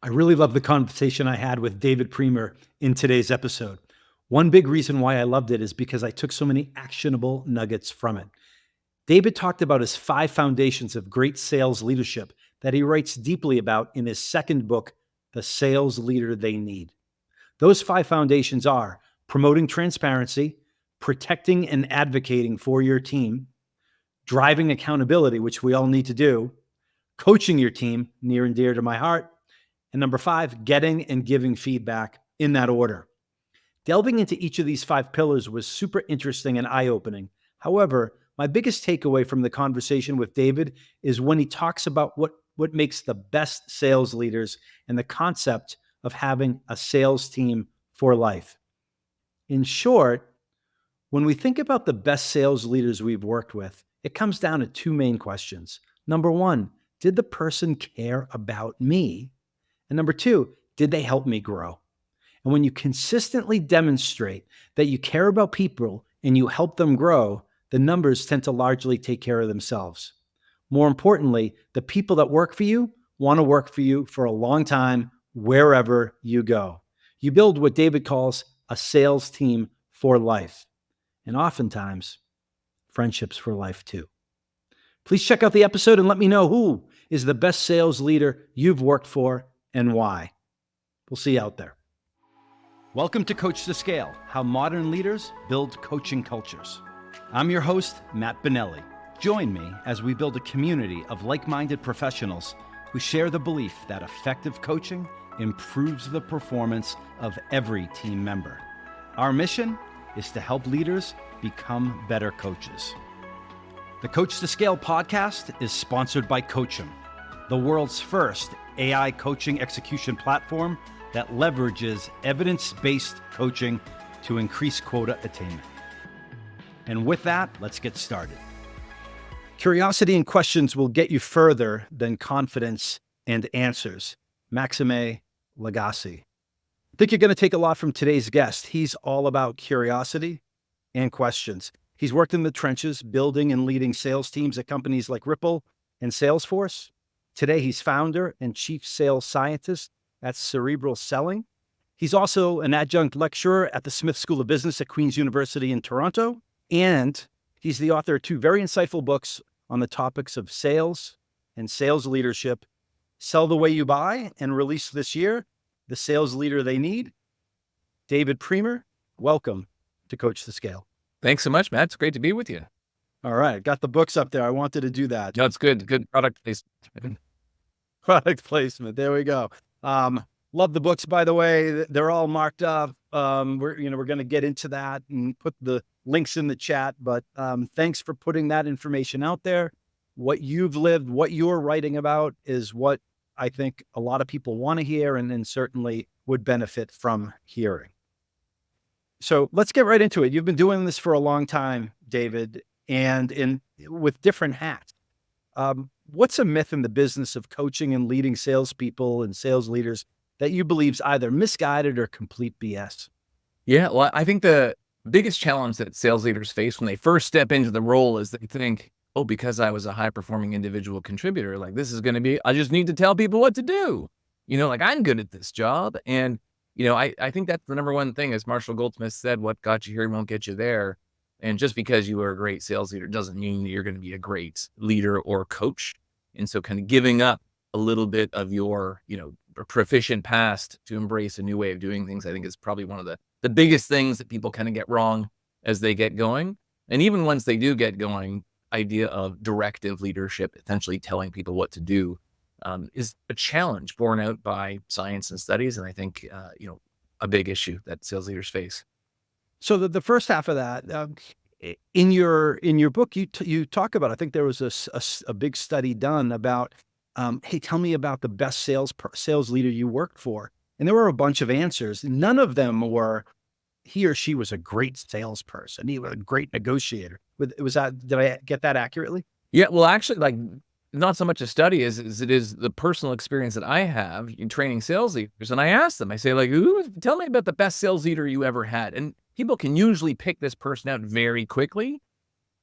I really love the conversation I had with David Priemer in today's episode. One big reason why I loved it is because I took so many actionable nuggets from it. David talked about his 5 foundations of great sales leadership that he writes deeply about in his second book, The Sales Leader They Need. Those 5 foundations are promoting transparency, protecting and advocating for your team, driving accountability, which we all need to do, coaching your team, near and dear to my heart, and number 5, getting and giving feedback, in that order. Delving into each of these 5 pillars was super interesting and eye-opening. However, my biggest takeaway from the conversation with David is when he talks about what makes the best sales leaders and the concept of having a sales team for life. In short, when we think about the best sales leaders we've worked with, it comes down to 2 main questions. Number 1, did the person care about me? And number 2, did they help me grow? And when you consistently demonstrate that you care about people and you help them grow, the numbers tend to largely take care of themselves. More importantly, the people that work for you want to work for you for a long time, wherever you go. You build what David calls a sales team for life. And oftentimes, friendships for life too. Please check out the episode and let me know who is the best sales leader you've worked for and why. We'll see you out there. Welcome to Coach2Scale, how modern leaders build coaching cultures. I'm your host, Matt Bonelli. Join me as we build a community of like-minded professionals who share the belief that effective coaching improves the performance of every team member. Our mission is to help leaders become better coaches. The Coach2Scale podcast is sponsored by Coachum, the world's first AI coaching execution platform that leverages evidence-based coaching to increase quota attainment. And with that, let's get started. Curiosity and questions will get you further than confidence and answers. Maxime Lagacé. I think you're going to take a lot from today's guest. He's all about curiosity and questions. He's worked in the trenches, building and leading sales teams at companies like Ripple and Salesforce. Today, he's founder and chief sales scientist at Cerebral Selling. He's also an adjunct lecturer at the Smith School of Business at Queen's University in Toronto. And he's the author of 2 very insightful books on the topics of sales and sales leadership, Sell the Way You Buy, and released this year, The Sales Leader They Need. David Priemer, welcome to Coach2Scale. Thanks so much, Matt. It's great to be with you. All right. Got the books up there. I wanted to do that. No, it's good. Good product placement. Product placement. There we go. Love the books, by the way. They're all marked up. We're going to get into that and put the links in the chat, but thanks for putting that information out there. What you've lived, what you're writing about is what I think a lot of people want to hear and certainly would benefit from hearing. So let's get right into it. You've been doing this for a long time, David, and with different hats. What's a myth in the business of coaching and leading salespeople and sales leaders that you believe is either misguided or complete BS? Yeah, well, I think the biggest challenge that sales leaders face when they first step into the role is they think, oh, because I was a high-performing individual contributor, like this is going to be, I just need to tell people what to do. Like I'm good at this job. And, I think that's the number one thing, as Marshall Goldsmith said, what got you here won't get you there. And just because you are a great sales leader doesn't mean that you're going to be a great leader or coach. And so kind of giving up a little bit of your, proficient past to embrace a new way of doing things, I think is probably one of the biggest things that people kind of get wrong as they get going. And even once they do get going, idea of directive leadership, essentially telling people what to do, is a challenge borne out by science and studies. And I think, a big issue that sales leaders face. So the first half of that, in your book, you talk about, I think there was a big study done about, hey, tell me about the best sales leader you worked for. And there were a bunch of answers. None of them were, he or she was a great salesperson. He was a great negotiator. Did I get that accurately? Yeah, well, actually, not so much a study as it is the personal experience that I have in training sales leaders. And I ask them, I say, tell me about the best sales leader you ever had. And people can usually pick this person out very quickly.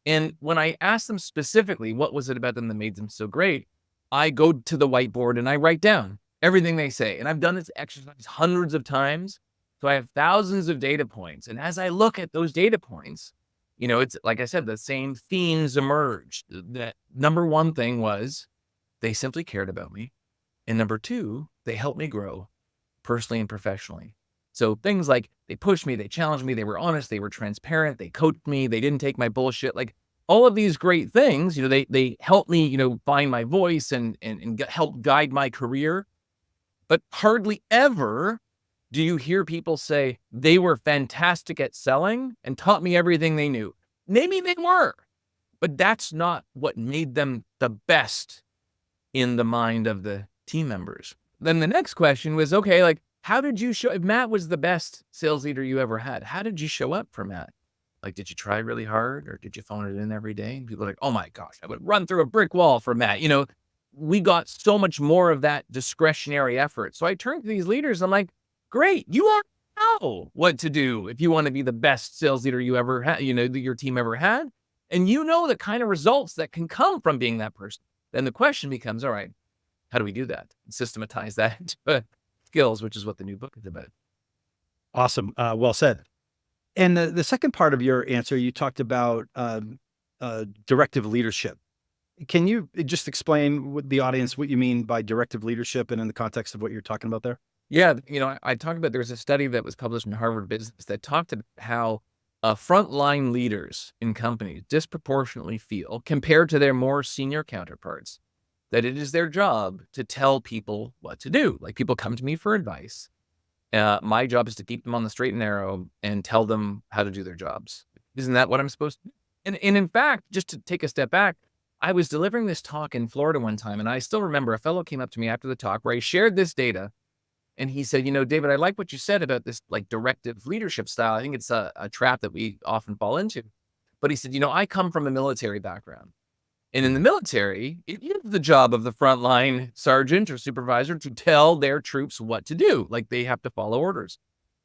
And when I ask them specifically, what was it about them that made them so great? I go to the whiteboard and I write down everything they say. And I've done this exercise hundreds of times. So I have thousands of data points. And as I look at those data points, it's like I said, the same themes emerged. That number one thing was they simply cared about me. And number two, they helped me grow personally and professionally. So things like they pushed me, they challenged me, they were honest, they were transparent, they coached me, they didn't take my bullshit. Like all of these great things, they helped me, find my voice and help guide my career. But hardly ever do you hear people say they were fantastic at selling and taught me everything they knew. Maybe they were, but that's not what made them the best in the mind of the team members. Then the next question was, okay, like, how did you show, if Matt was the best sales leader you ever had, how did you show up for Matt? Like, did you try really hard or did you phone it in every day? And people are like, oh my gosh, I would run through a brick wall for Matt. We got so much more of that discretionary effort. So I turned to these leaders. I'm like, great, you already know what to do if you want to be the best sales leader you ever had, that your team ever had. And the kind of results that can come from being that person. Then the question becomes, all right, how do we do that? And systematize that into skills, which is what the new book is about. Awesome. Well said. And the second part of your answer, you talked about directive leadership. Can you just explain with the audience what you mean by directive leadership and in the context of what you're talking about there? Yeah, I talked about, there's a study that was published in Harvard Business that talked about how frontline leaders in companies disproportionately feel, compared to their more senior counterparts, that it is their job to tell people what to do. Like people come to me for advice. My job is to keep them on the straight and narrow and tell them how to do their jobs. Isn't that what I'm supposed to do? And in fact, just to take a step back, I was delivering this talk in Florida one time, and I still remember a fellow came up to me after the talk where I shared this data. And he said, David, I like what you said about this like directive leadership style. I think it's a trap that we often fall into. But he said, I come from a military background. And in the military, it is the job of the frontline sergeant or supervisor to tell their troops what to do. Like they have to follow orders.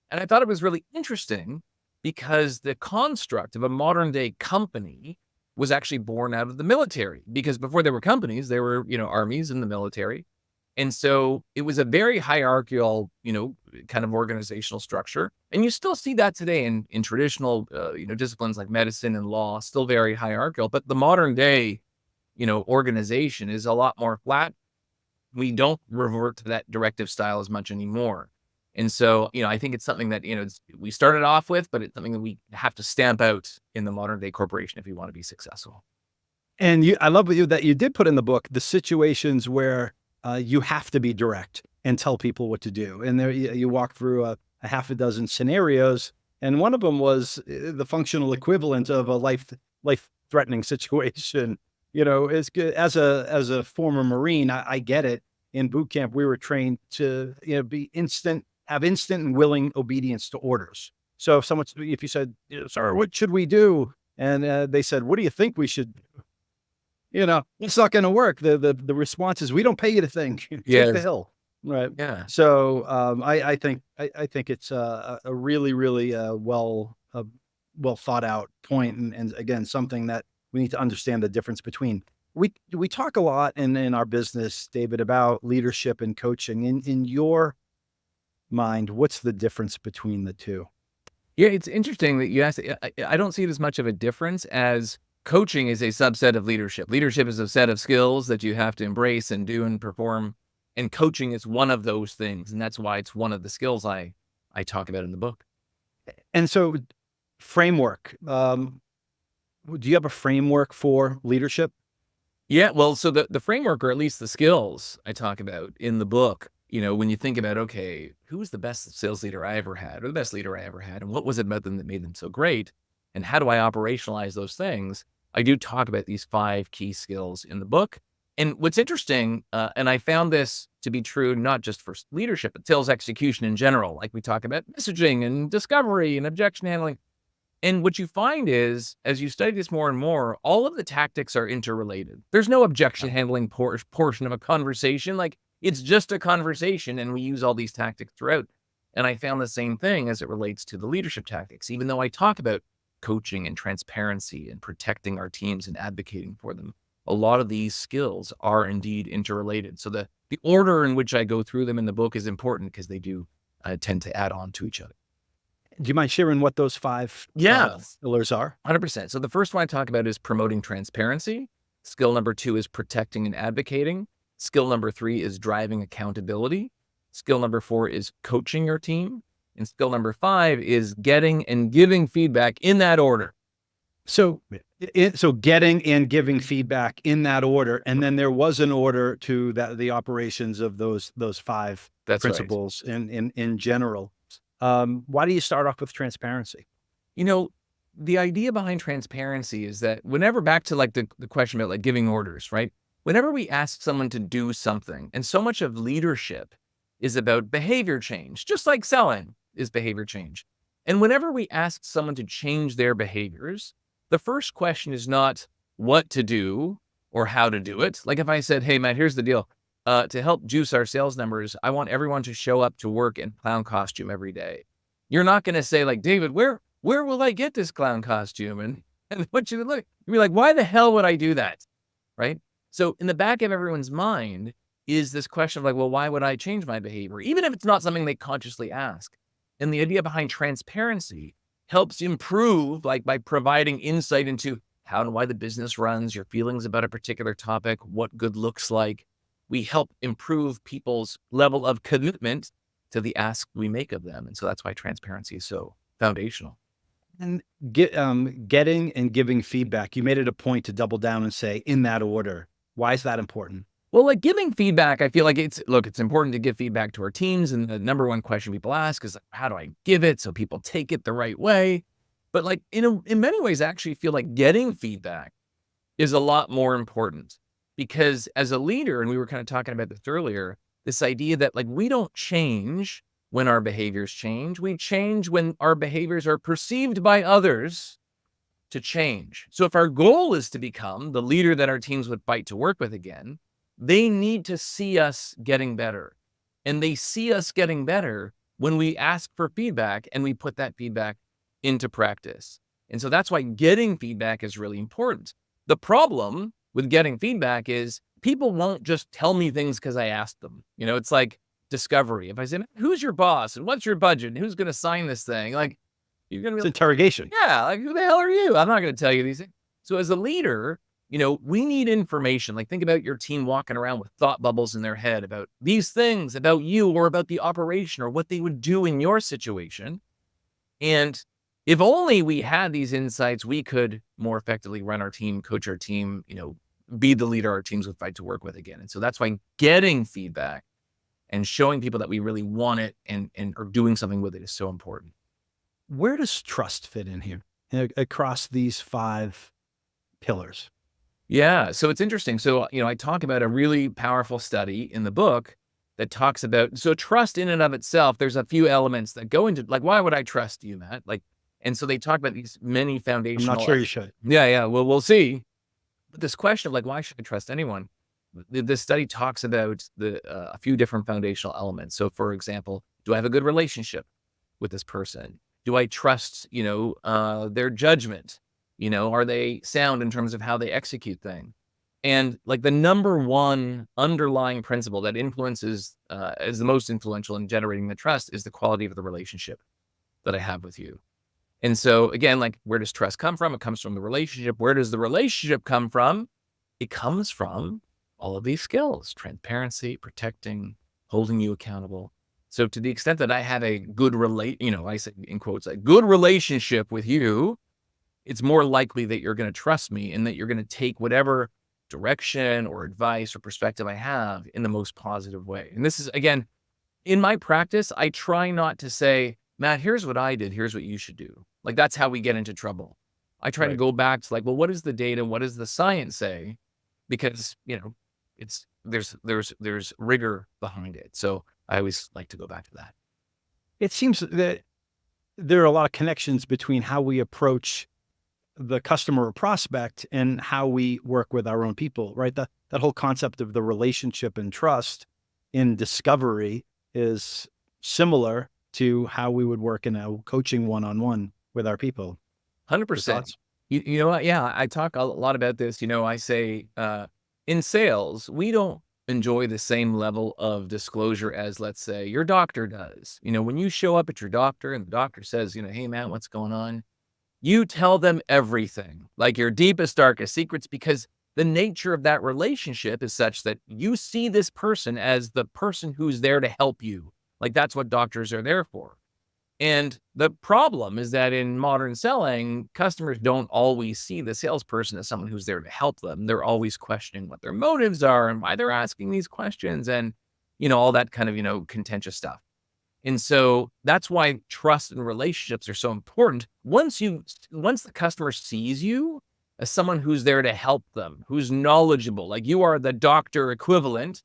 And I thought it was really interesting because the construct of a modern day company was actually born out of the military. Because before there were companies, there were, armies in the military. And so it was a very hierarchical, kind of organizational structure. And you still see that today in traditional, disciplines like medicine and law, still very hierarchical. But the modern day, organization is a lot more flat. We don't revert to that directive style as much anymore. And so, I think it's something that, we started off with, but it's something that we have to stamp out in the modern day corporation if we want to be successful. And I love that you did put in the book the situations where you have to be direct and tell people what to do. And there you walk through a half a dozen scenarios. And one of them was the functional equivalent of a life-threatening situation. As a former Marine, I get it. In boot camp, we were trained to have instant and willing obedience to orders. So if you said, "Sir, what should we do?" and they said, "What do you think we should do?" It's not going to work. The response is, "We don't pay you to think. Take the hill." Right. Yeah. So I think it's a really, really well thought out point, and again, something that we need to understand the difference between. We talk a lot in our business, David, about leadership and coaching. In your mind, what's the difference between the two? Yeah, it's interesting that you asked. I don't see it as much of a difference as coaching is a subset of leadership. Leadership is a set of skills that you have to embrace and do and perform. And coaching is one of those things. And that's why it's one of the skills I talk about in the book. And so framework, do you have a framework for leadership? Yeah, well, so the framework, or at least the skills I talk about in the book, when you think about, okay, who was the best sales leader I ever had or the best leader I ever had? And what was it about them that made them so great? And how do I operationalize those things? I do talk about these 5 key skills in the book. And what's interesting, and I found this to be true, not just for leadership, but sales execution in general, like we talk about messaging and discovery and objection handling. And what you find is, as you study this more and more, all of the tactics are interrelated. There's no objection handling portion of a conversation. Like it's just a conversation and we use all these tactics throughout. And I found the same thing as it relates to the leadership tactics, even though I talk about coaching and transparency and protecting our teams and advocating for them. A lot of these skills are indeed interrelated. So the the order in which I go through them in the book is important because they do tend to add on to each other. Do you mind sharing what those 5 pillars are? 100%. So the first one I talk about is promoting transparency. Skill number 2 is protecting and advocating. Skill number 3 is driving accountability. Skill number 4 is coaching your team. And skill number 5 is getting and giving feedback in that order. So getting and giving feedback in that order, and then there was an order to the operations of those 5 That's principles in general. Why do you start off with transparency? The idea behind transparency is that whenever, back to like the question about like giving orders, right? Whenever we ask someone to do something, and so much of leadership is about behavior change, just like selling is behavior change. And whenever we ask someone to change their behaviors, the first question is not what to do or how to do it. Like if I said, hey, Matt, here's the deal. To help juice our sales numbers, I want everyone to show up to work in clown costume every day. You're not going to say like, David, where will I get this clown costume? And what you look, you'd be like, why the hell would I do that? Right? So in the back of everyone's mind is this question of like, well, why would I change my behavior? Even if it's not something they consciously ask. And the idea behind transparency helps improve, like by providing insight into how and why the business runs, your feelings about a particular topic, what good looks like. We help improve people's level of commitment to the ask we make of them. And so that's why transparency is so foundational. And getting and giving feedback, you made it a point to double down and say in that order. Why is that important? Well, like giving feedback, I feel like it's important to give feedback to our teams. And the number one question people ask is, like, how do I give it so people take it the right way? But like, in many ways, I actually feel like getting feedback is a lot more important, because as a leader, and we were kind of talking about this earlier, this idea that like we don't change when our behaviors change. We change when our behaviors are perceived by others to change. So if our goal is to become the leader that our teams would fight to work with again, they need to see us getting better. And they see us getting better when we ask for feedback and we put that feedback into practice. And so that's why getting feedback is really important. The problem with getting feedback is people won't just tell me things because I asked them. It's like discovery. If I say, who's your boss and what's your budget and who's going to sign this thing? Like, you're going to be like, interrogation. Yeah. Like, who the hell are you? I'm not going to tell you these things. So as a leader, we need information. Like, think about your team walking around with thought bubbles in their head about these things, about you or about the operation or what they would do in your situation. And if only we had these insights, we could more effectively run our team, coach our team, be the leader our teams would fight to work with again. And so that's why getting feedback and showing people that we really want it and are doing something with it is so important. Where does trust fit in here across these 5 pillars? Yeah. So it's interesting. So, I talk about a really powerful study in the book that talks about, so trust in and of itself, there's a few elements that go into, like, why would I trust you, Matt? Like, and so they talk about these many foundational. I'm not sure you should. Yeah. Well, we'll see. But this question of like, why should I trust anyone? This study talks about a few different foundational elements. So for example, do I have a good relationship with this person? Do I trust, their judgment? Are they sound in terms of how they execute things? And like the number one underlying principle that influences, is the most influential in generating the trust is the quality of the relationship that I have with you. And so again, like, where does trust come from? It comes from the relationship. Where does the relationship come from? It comes from all of these skills: transparency, protecting, holding you accountable. So to the extent that I have a good I say in quotes, a good relationship with you, it's more likely that you're going to trust me and that you're going to take whatever direction or advice or perspective I have in the most positive way. And this is, again, in my practice, I try not to say, Matt, here's what I did, here's what you should do. Like, that's how we get into trouble. I try to go back to like, well, what does the data, what does the science say? Because, there's rigor behind it. So I always like to go back to that. It seems that there are a lot of connections between how we approach the customer or prospect and how we work with our own people, right? That whole concept of the relationship and trust in discovery is similar to how we would work in a coaching one-on-one with our people. 100%. You know what? Yeah, I talk a lot about this. I say, in sales, we don't enjoy the same level of disclosure as, let's say, your doctor does. When you show up at your doctor and the doctor says, hey, Matt, what's going on? You tell them everything, like your deepest, darkest secrets, because the nature of that relationship is such that you see this person as the person who's there to help you. Like that's what doctors are there for. And the problem is that in modern selling, customers don't always see the salesperson as someone who's there to help them. They're always questioning what their motives are and why they're asking these questions and, all that kind of, contentious stuff. And so that's why trust and relationships are so important. Once the customer sees you as someone who's there to help them, who's knowledgeable, like you are the doctor equivalent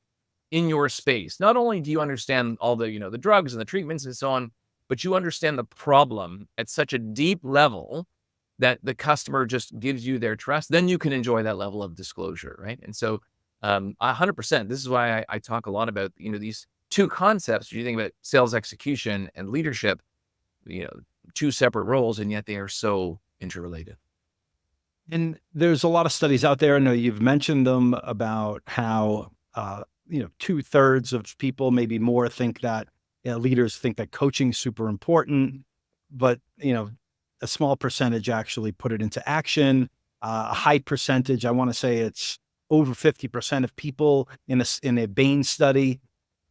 in your space. Not only do you understand all the, the drugs and the treatments and so on, but you understand the problem at such a deep level that the customer just gives you their trust, then you can enjoy that level of disclosure, right? And so 100%, this is why I talk a lot about, these two concepts. When you think about sales execution and leadership, two separate roles, and yet they are so interrelated. And there's a lot of studies out there. I know you've mentioned them about how, 2/3 of people, maybe more, think that leaders think that coaching is super important, but, a small percentage actually put it into action. A high percentage, I want to say it's over 50% of people in a Bain study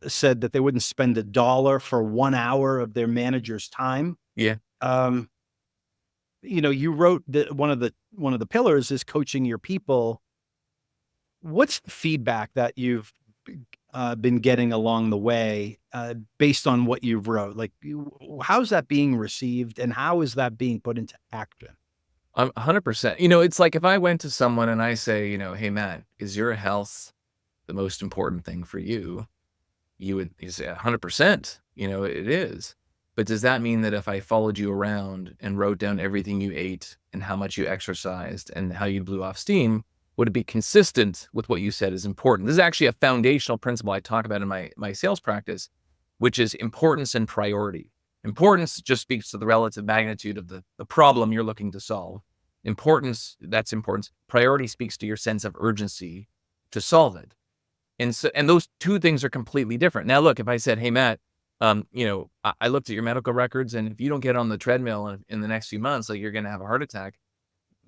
said that they wouldn't spend $1 for 1 hour of their manager's time. Yeah. You wrote that one of the pillars is coaching your people. What's the feedback that you've been getting along the way, based on what you've wrote? Like, how's that being received, and how is that being put into action? 100%. It's like if I went to someone and I say, hey, Matt, is your health the most important thing for you? You say 100%, it is. But does that mean that if I followed you around and wrote down everything you ate and how much you exercised and how you blew off steam, would it be consistent with what you said is important? This is actually a foundational principle I talk about in my sales practice, which is importance and priority. Importance just speaks to the relative magnitude of the problem you're looking to solve. That's importance. Priority speaks to your sense of urgency to solve it. And those two things are completely different. Now, look, if I said, hey, Matt, I looked at your medical records, and if you don't get on the treadmill in the next few months, like you're going to have a heart attack,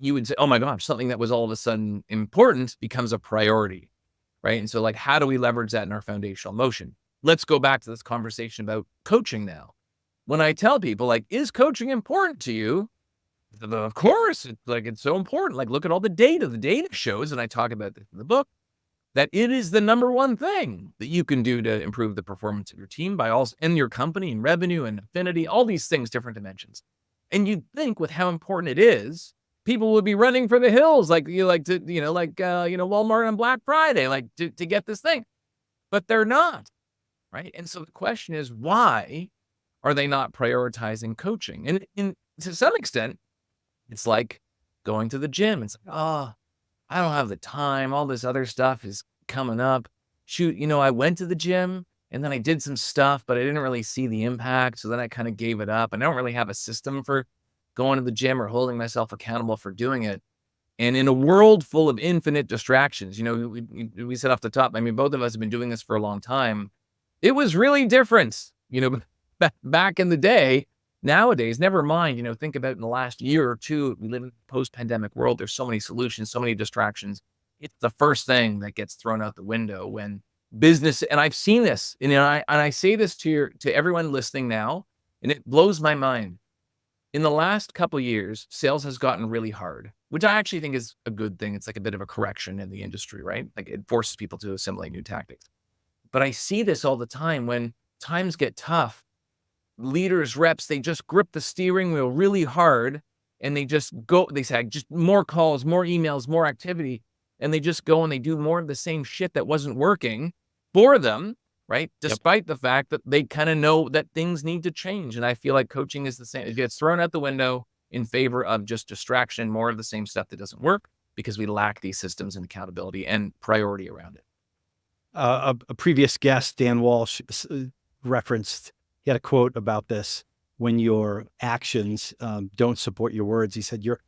you would say, oh my gosh, something that was all of a sudden important becomes a priority, right? And so like, how do we leverage that in our foundational motion? Let's go back to this conversation about coaching now. When I tell people, like, is coaching important to you? Of course, it's so important. Like, look at all the data. The data shows, and I talk about this in the book, that it is the number one thing that you can do to improve the performance of your team and your company and revenue and affinity, all these things, different dimensions. And you'd think with how important it is, people would be running for the hills, Walmart on Black Friday, to get this thing, but they're not, right? And so the question is, why are they not prioritizing coaching? And to some extent, it's like going to the gym. It's like, oh, I don't have the time. All this other stuff is coming up. Shoot, I went to the gym and then I did some stuff, but I didn't really see the impact. So then I kind of gave it up. And I don't really have a system for going to the gym or holding myself accountable for doing it. And in a world full of infinite distractions, we said off the top, I mean, both of us have been doing this for a long time. It was really different, back in the day. Nowadays, never mind, think about in the last year or two, we live in a post-pandemic world. There's so many solutions, so many distractions. It's the first thing that gets thrown out the window when business, and I've seen this, and I say this to everyone listening now, and it blows my mind. In the last couple of years, sales has gotten really hard, which I actually think is a good thing. It's like a bit of a correction in the industry, right? Like it forces people to assimilate new tactics. But I see this all the time when times get tough. Leaders, reps, they just grip the steering wheel really hard and they just go, they say, just more calls, more emails, more activity. And they just go and they do more of the same shit that wasn't working for them, right? Despite the fact that they kind of know that things need to change. And I feel like coaching is the same. It gets thrown out the window in favor of just distraction, more of the same stuff that doesn't work because we lack these systems and accountability and priority around it. A previous guest, Dan Walsh, referenced, he had a quote about this: when your actions don't support your words. He said, your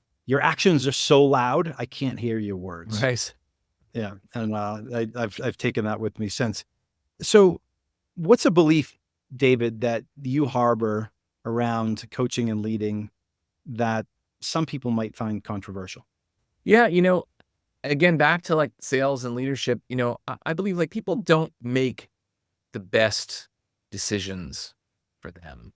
actions are so loud, I can't hear your words. Right. Yeah. And I've taken that with me since. So what's a belief, David, that you harbor around coaching and leading that some people might find controversial? Yeah, again, back to like sales and leadership, I believe like people don't make the best decisions for them.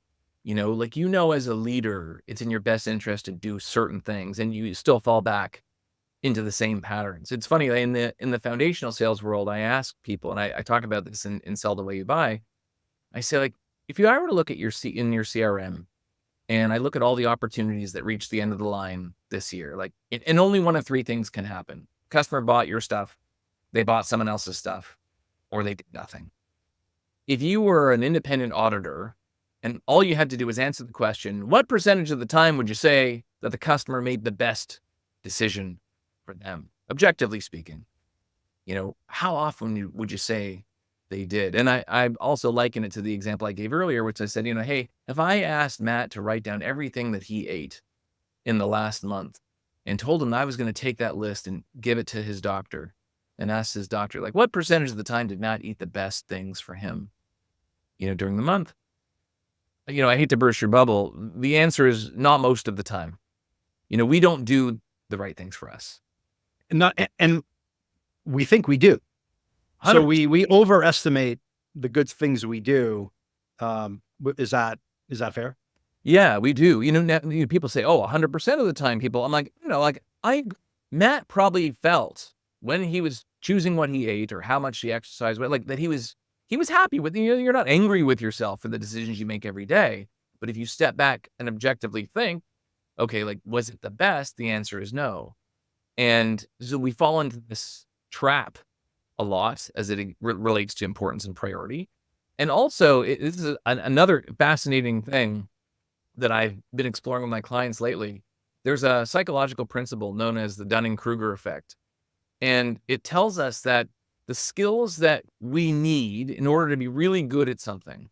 Like, as a leader, it's in your best interest to do certain things and you still fall back into the same patterns. It's funny, like, in the foundational sales world, I ask people, and I talk about this in Sell the Way You Buy. I say, like, if you were to look at in your CRM, and I look at all the opportunities that reach the end of the line this year, like, and only one of three things can happen. Customer bought your stuff, they bought someone else's stuff, or they did nothing. If you were an independent auditor and all you had to do was answer the question, what percentage of the time would you say that the customer made the best decision for them, objectively speaking? How often would you say they did? And I also liken it to the example I gave earlier, which I said, hey, if I asked Matt to write down everything that he ate in the last month and told him I was going to take that list and give it to his doctor and ask his doctor, like, what percentage of the time did Matt eat the best things for him, during the month? I hate to burst your bubble. The answer is not most of the time. We don't do the right things for us. And we think we do. So 100%. we overestimate the good things we do. Is that fair? Yeah, we do. People say, oh, 100% of the time I'm like, Matt probably felt when he was choosing what he ate or how much he exercised, like that he was happy with, you're not angry with yourself for the decisions you make every day. But if you step back and objectively think, okay, like, was it the best? The answer is no. And so we fall into this trap a lot as it relates to importance and priority. And also, this is another fascinating thing that I've been exploring with my clients lately. There's a psychological principle known as the Dunning-Kruger effect. And it tells us that the skills that we need in order to be really good at something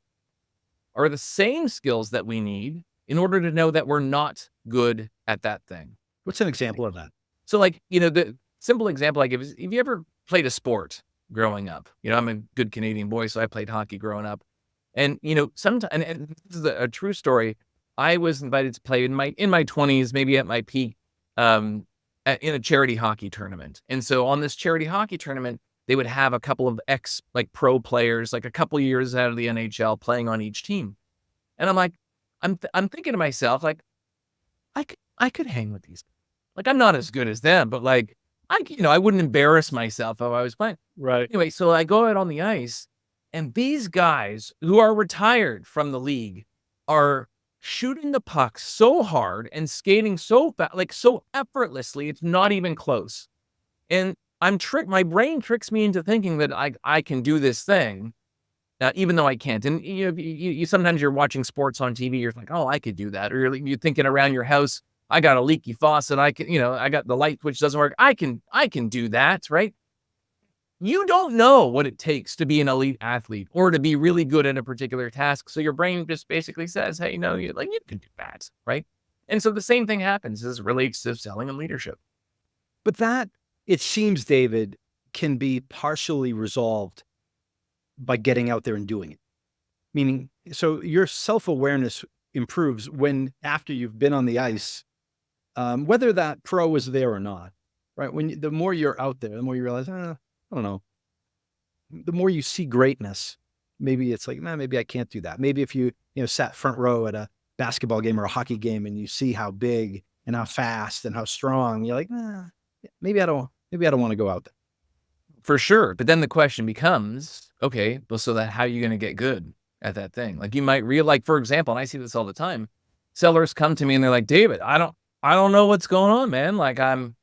are the same skills that we need in order to know that we're not good at that thing. What's an example of that? So, like, the simple example I give is, if you ever played a sport growing up, I'm a good Canadian boy, so I played hockey growing up. And, sometimes, and this is a true story. I was invited to play in my 20s, maybe at my peak, in a charity hockey tournament. And so on this charity hockey tournament, they would have a couple of pro players, like a couple years out of the NHL, playing on each team. And I'm like, I'm thinking to myself, like, I could hang with these. Like, I'm not as good as them, but like, I wouldn't embarrass myself if I was playing. Right. Anyway, so I go out on the ice, and these guys who are retired from the league are shooting the puck so hard and skating so fast, like so effortlessly, it's not even close. And my brain tricks me into thinking that I can do this thing, even though I can't. And you sometimes you're watching sports on TV, you're like, oh, I could do that. Or you're thinking around your house, I got a leaky faucet, I got the light switch doesn't work, I can do that, right? You don't know what it takes to be an elite athlete or to be really good at a particular task. So your brain just basically says, hey, you can do that, right? And so the same thing happens as it relates to selling and leadership. But that, it seems, David, can be partially resolved by getting out there and doing it. Meaning, so your self-awareness improves when, after you've been on the ice, whether that pro is there or not, right? The more you're out there, the more you realize, I don't know. The more you see greatness, maybe it's like, man, maybe I can't do that. Maybe if you sat front row at a basketball game or a hockey game and you see how big and how fast and how strong, you're like, maybe I don't want to go out there. For sure. But then the question becomes, okay, well, so that how are you going to get good at that thing? Like, you might like, for example, and I see this all the time, sellers come to me and they're like, David, I don't know what's going on, man. Like, I'm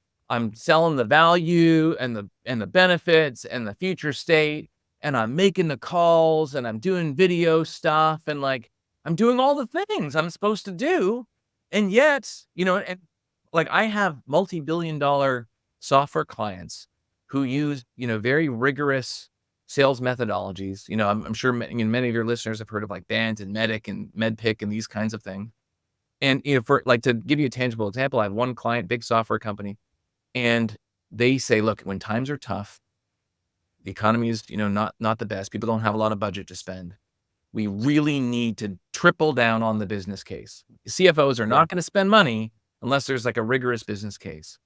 selling the value and the benefits and the future state, and I'm making the calls and I'm doing video stuff, and like, I'm doing all the things I'm supposed to do. And yet, and like, I have multi-billion-dollar software clients who use, very rigorous sales methodologies. I'm sure many of your listeners have heard of like BANT and MEDIC and MEDPIC and these kinds of things. And, for like, to give you a tangible example, I have one client, big software company, and they say, look, when times are tough, the economy is, not the best. People don't have a lot of budget to spend. We really need to triple down on the business case. CFOs are Yeah. not going to spend money unless there's like a rigorous business case.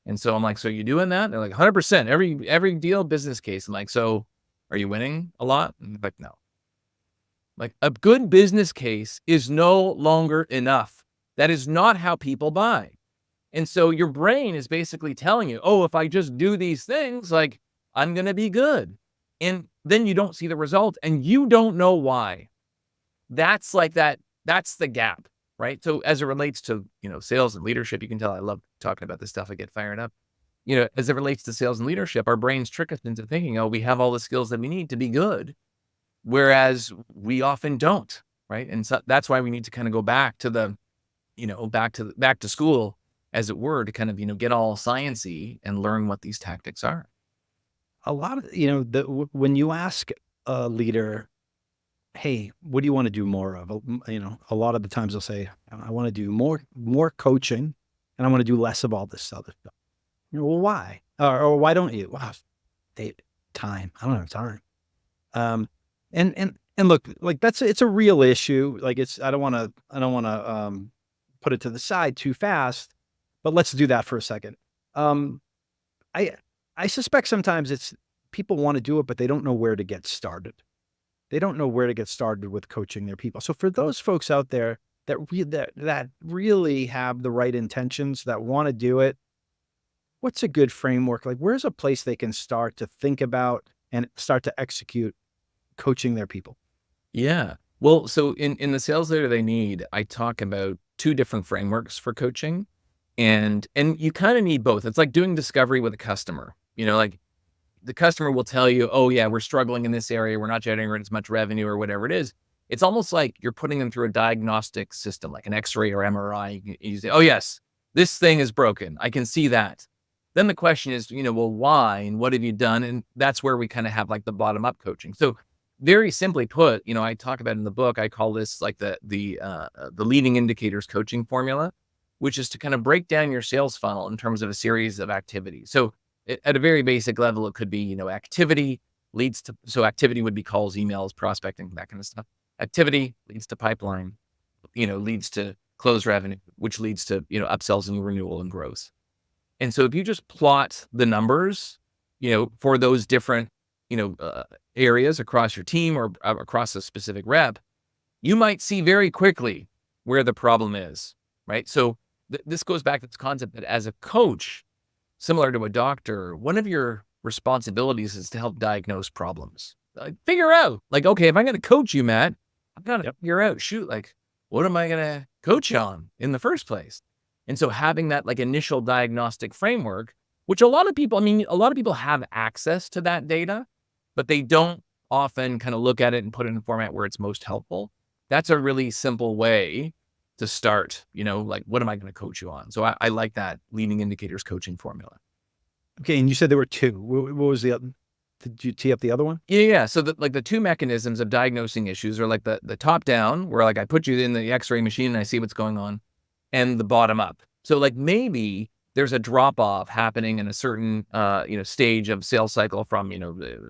And so I'm like, so you doing that? They're like 100%, every deal business case. I'm like, so are you winning a lot? And they're like, no. Like, a good business case is no longer enough. That is not how people buy. And so your brain is basically telling you, oh, if I just do these things, like, I'm going to be good. And then you don't see the result and you don't know why. That's like that. That's the gap, right? So as it relates to, sales and leadership, you can tell I love talking about this stuff. I get fired up. As it relates to sales and leadership, our brains trick us into thinking, oh, we have all the skills that we need to be good. Whereas we often don't, right? And so that's why we need to kind of go back to the, back to school, as it were, to kind of, get all sciencey and learn what these tactics are. A lot of, when you ask a leader, hey, what do you want to do more of? A lot of the times they'll say, I want to do more coaching and I want to do less of all this other stuff. Well, why? Or why don't you? Wow, time. I don't have time. And look, like it's a real issue. Like I don't want to put it to the side too fast, but let's do that for a second. I suspect sometimes it's people want to do it, but they don't know where to get started. They don't know where to get started with coaching their people. So for those folks out there that really have the right intentions, that want to do it, what's a good framework? Like, where's a place they can start to think about and start to execute coaching their people? Yeah. Well, so in the sales leader they need, I talk about two different frameworks for coaching. And you kind of need both. It's like doing discovery with a customer. Like, the customer will tell you, oh yeah, we're struggling in this area. We're not generating as much revenue or whatever it is. It's almost like you're putting them through a diagnostic system, like an X-ray or MRI. You say, oh yes, this thing is broken. I can see that. Then the question is, well, why and what have you done? And that's where we kind of have like the bottom up coaching. So very simply put, I talk about in the book, I call this like the leading indicators coaching formula, which is to kind of break down your sales funnel in terms of a series of activities. So at a very basic level, it could be, activity leads to, so activity would be calls, emails, prospecting, that kind of stuff. Activity leads to pipeline, leads to close revenue, which leads to, upsells and renewal and growth. And so if you just plot the numbers, for those different, areas across your team or across a specific rep, you might see very quickly where the problem is, right? So this goes back to this concept that as a coach, similar to a doctor, one of your responsibilities is to help diagnose problems. Figure out, like, okay, if I'm going to coach you, Matt, I've got to figure out, like, what am I going to coach you on in the first place? And so having that like initial diagnostic framework, which a lot of people have access to that data, but they don't often kind of look at it and put it in a format where it's most helpful. That's a really simple way to start, like, what am I going to coach you on? So I like that leading indicators coaching formula. Okay. And you said there were two. What was the other? Did you tee up the other one? Yeah. So the two mechanisms of diagnosing issues are like the top down, where like I put you in the X-ray machine and I see what's going on, and the bottom up. So like maybe there's a drop off happening in a certain, stage of sales cycle from,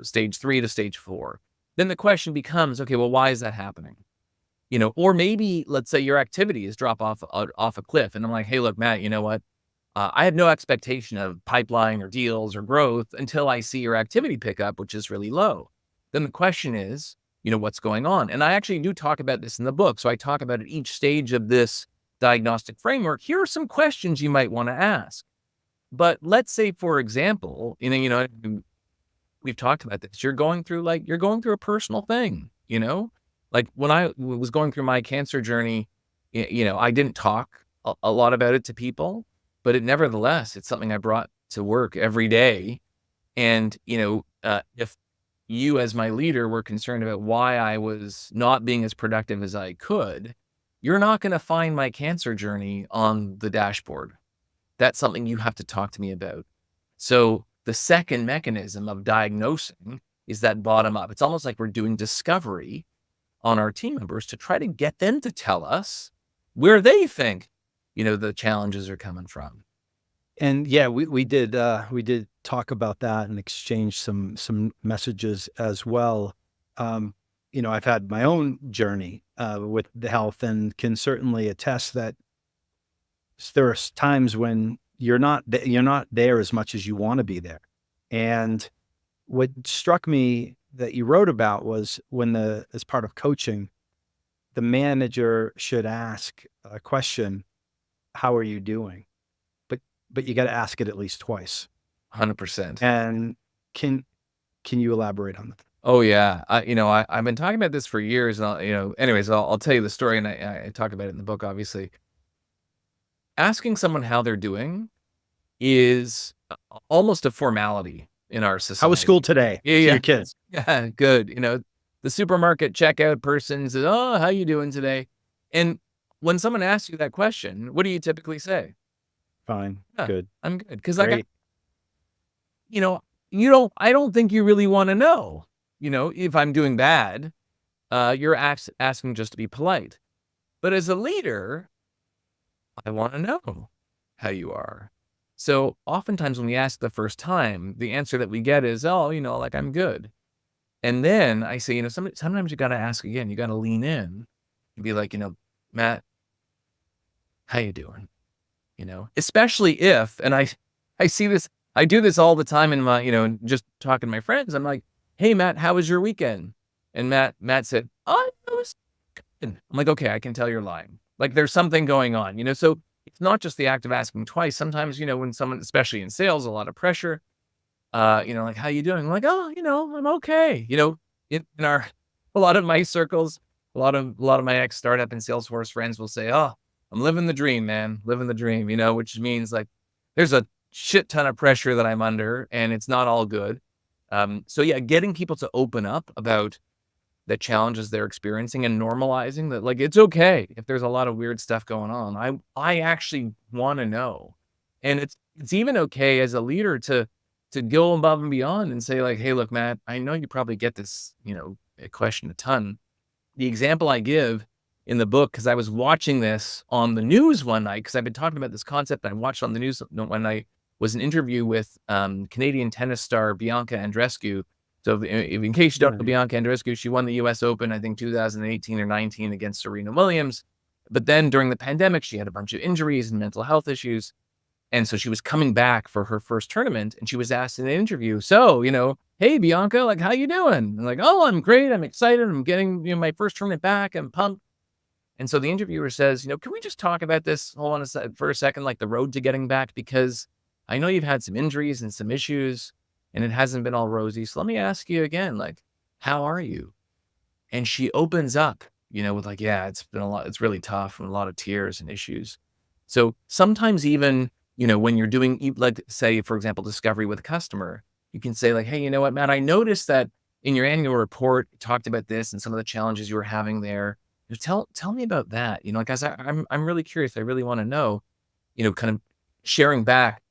stage 3 to stage 4. Then the question becomes, okay, well, why is that happening? Or maybe let's say your activities drop off a cliff. And I'm like, hey, look, Matt, you know what? I have no expectation of pipeline or deals or growth until I see your activity pick up, which is really low. Then the question is, what's going on? And I actually do talk about this in the book. So I talk about at each stage of this diagnostic framework. Here are some questions you might want to ask. But let's say, for example, we've talked about this. You're going through a personal thing, like when I was going through my cancer journey, I didn't talk a lot about it to people, but nevertheless, it's something I brought to work every day. And, if you as my leader were concerned about why I was not being as productive as I could, you're not going to find my cancer journey on the dashboard. That's something you have to talk to me about. So the second mechanism of diagnosing is that bottom up. It's almost like we're doing discovery on our team members to try to get them to tell us where they think, the challenges are coming from. And yeah, we did talk about that and exchange some messages as well. Um, I've had my own journey with the health and can certainly attest that there are times when you're not there as much as you want to be there. And what struck me that you wrote about was when as part of coaching, the manager should ask a question, "How are you doing?" But you got to ask it at least twice. 100%. And can you elaborate on that? Oh yeah. I've been talking about this for years, and anyways, I'll tell you the story, and I talk about it in the book, obviously. Asking someone how they're doing is almost a formality in our How was society. school today Yeah, to yeah. your kids? Yeah, good. The supermarket checkout person says, "Oh, how you doing today?" And when someone asks you that question, what do you typically say? Fine, "Yeah, good, I'm good." Because great. you know, I don't think you really wanna know, if I'm doing bad. You're asking just to be polite. But as a leader, I wanna know how you are. So, oftentimes when we ask the first time, the answer that we get is, "Oh, like, I'm good." And then I say, sometimes you gotta ask again. You gotta lean in and be like, "Matt, how you doing?" Especially if, and I see this, I do this all the time in my, just talking to my friends. I'm like, "Hey, Matt, how was your weekend?" And Matt said, "Oh, it was good." I'm like, "Okay, I can tell you're lying. Like there's something going on." So it's not just the act of asking twice. Sometimes, when someone, especially in sales, a lot of pressure, like, "How you doing?" I'm like, "Oh, I'm okay." In our a lot of my circles, a lot of my ex startup and Salesforce friends will say, "Oh, I'm living the dream, man, living the dream," which means like there's a shit ton of pressure that I'm under and it's not all good. So yeah, getting people to open up about the challenges they're experiencing and normalizing that, like, it's okay if there's a lot of weird stuff going on. I actually want to know. And it's even okay as a leader to go above and beyond and say like, "Hey, look, Matt, I know you probably get this, a question a ton." The example I give in the book, because I was watching this on the news one night, because I've been talking about this concept I watched on the news one night, was an interview with Canadian tennis star Bianca Andreescu. So in case you don't know Right. Bianca Andreescu, she won the US Open, I think 2018 or 19 against Serena Williams. But then during the pandemic, she had a bunch of injuries and mental health issues. And so she was coming back for her first tournament and she was asked in an interview, "So, hey, Bianca, like, how you doing?" And like, "Oh, I'm great. I'm excited. I'm getting, my first tournament back. I'm pumped." And so the interviewer says, "Can we just talk about this? Hold on for a second, like the road to getting back, because I know you've had some injuries and some issues and it hasn't been all rosy. So let me ask you again, like, how are you?" And she opens up, with like, "Yeah, it's been a lot. It's really tough and a lot of tears and issues." So sometimes even, when you're doing, like, say, for example, discovery with a customer, you can say like, "Hey, you know what, Matt, I noticed that in your annual report, you talked about this and some of the challenges you were having there. Tell me about that. Guys, I'm really curious. I really want to know, kind of sharing back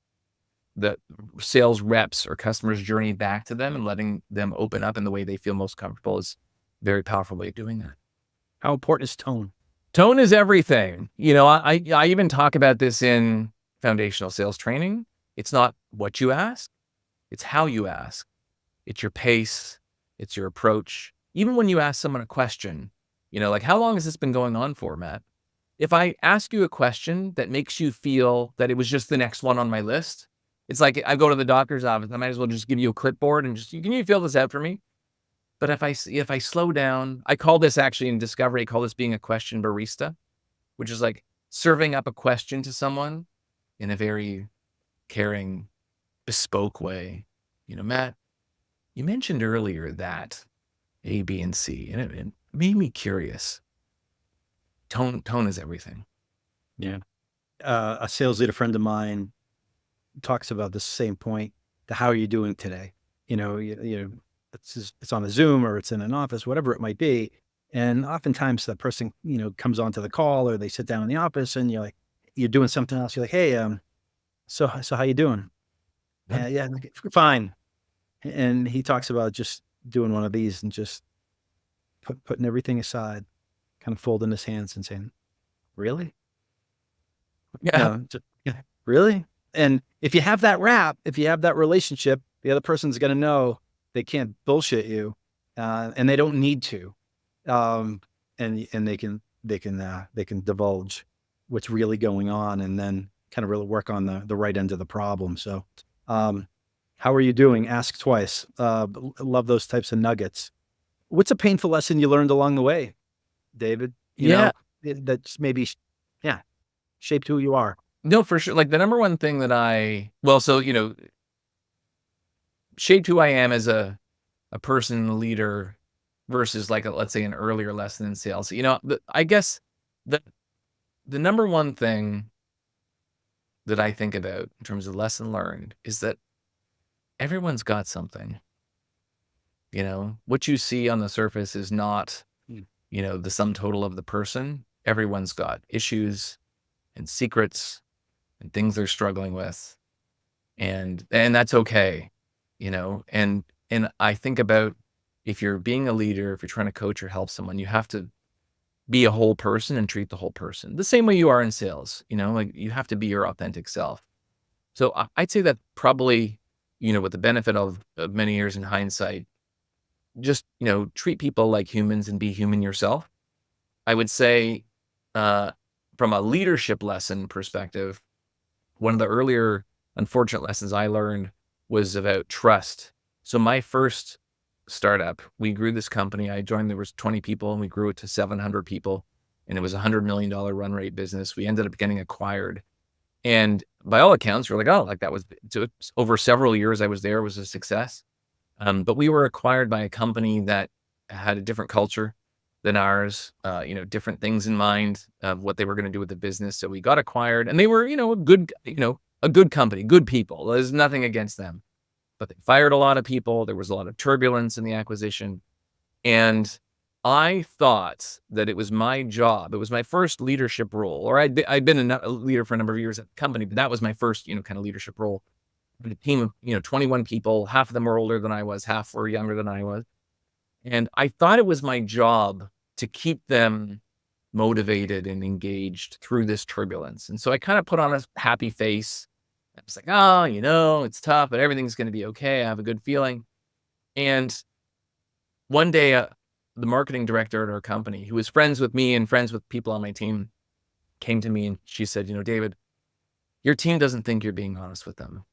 the sales reps or customers' journey back to them and letting them open up in the way they feel most comfortable is a very powerful way of doing that. How important is tone? Tone is everything. I even talk about this in foundational sales training. It's not what you ask, it's how you ask. It's your pace, it's your approach. Even when you ask someone a question, like, "How long has this been going on for, Matt?" If I ask you a question that makes you feel that it was just the next one on my list, it's like I go to the doctor's office, I might as well just give you a clipboard and just, "Can you fill this out for me?" But if I slow down, I call this actually in discovery, I call this being a question barista, which is like serving up a question to someone in a very caring, bespoke way. "Matt, you mentioned earlier that A, B, and C, and it made me curious." Tone is everything. Yeah. A sales leader friend of mine talks about the same point. The "How are you doing today?" It's on a Zoom or it's in an office, whatever it might be. And oftentimes the person, comes onto the call or they sit down in the office and you're doing something else. You're like, "Hey, so how you doing?" Yep. Yeah, like, fine. And he talks about just doing one of these and just putting everything aside, kind of folding his hands and saying, "Really? Yeah. Yeah, really?" And if you have that if you have that relationship, the other person's going to know they can't bullshit you, and they don't need to, and they can divulge what's really going on, and then kind of really work on the right end of the problem. So, how are you doing? Ask twice. Love those types of nuggets. What's a painful lesson you learned along the way, David? Yeah. That's maybe, yeah, shaped who you are. No, for sure. Like the number one thing that shaped who I am as a person, a leader versus like, let's say an earlier lesson in sales. I guess the number one thing that I think about in terms of lesson learned is that everyone's got something. What you see on the surface is not, Mm. the sum total of the person. Everyone's got issues and secrets and things they're struggling with. And that's okay, and I think about if you're being a leader, if you're trying to coach or help someone, you have to be a whole person and treat the whole person the same way you are in sales, like you have to be your authentic self. So I'd say that probably, with the benefit of many years in hindsight, just, treat people like humans and be human yourself. I would say, uh, from a leadership lesson perspective, one of the earlier unfortunate lessons I learned was about trust. So my first startup, we grew this company. I joined, there was 20 people and we grew it to 700 people. And it was a $100 million run rate business. We ended up getting acquired. And by all accounts, we're like, oh, like that was, so over several years I was there, it was a success. But we were acquired by a company that had a different culture than ours, different things in mind of what they were going to do with the business. So we got acquired and they were, a good company, good people. There's nothing against them, but they fired a lot of people. There was a lot of turbulence in the acquisition. And I thought that it was my job. It was my first leadership role, or I'd been a leader for a number of years at the company, but that was my first, kind of leadership role. A team of, 21 people, half of them were older than I was, half were younger than I was. And I thought it was my job to keep them motivated and engaged through this turbulence. And so I kind of put on a happy face. I was like, oh, it's tough, but everything's going to be okay. I have a good feeling. And one day, the marketing director at our company, who was friends with me and friends with people on my team, came to me and she said, David, your team doesn't think you're being honest with them.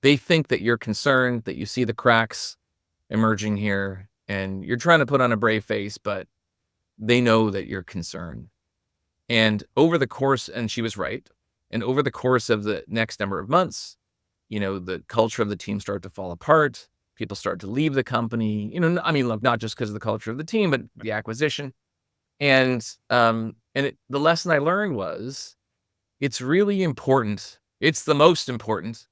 They think that you're concerned, that you see the cracks emerging here and you're trying to put on a brave face, but they know that you're concerned. And she was right. And over the course of the next number of months, the culture of the team started to fall apart. People started to leave the company, look, not just because of the culture of the team, but the acquisition. And the lesson I learned was it's really important. It's the most important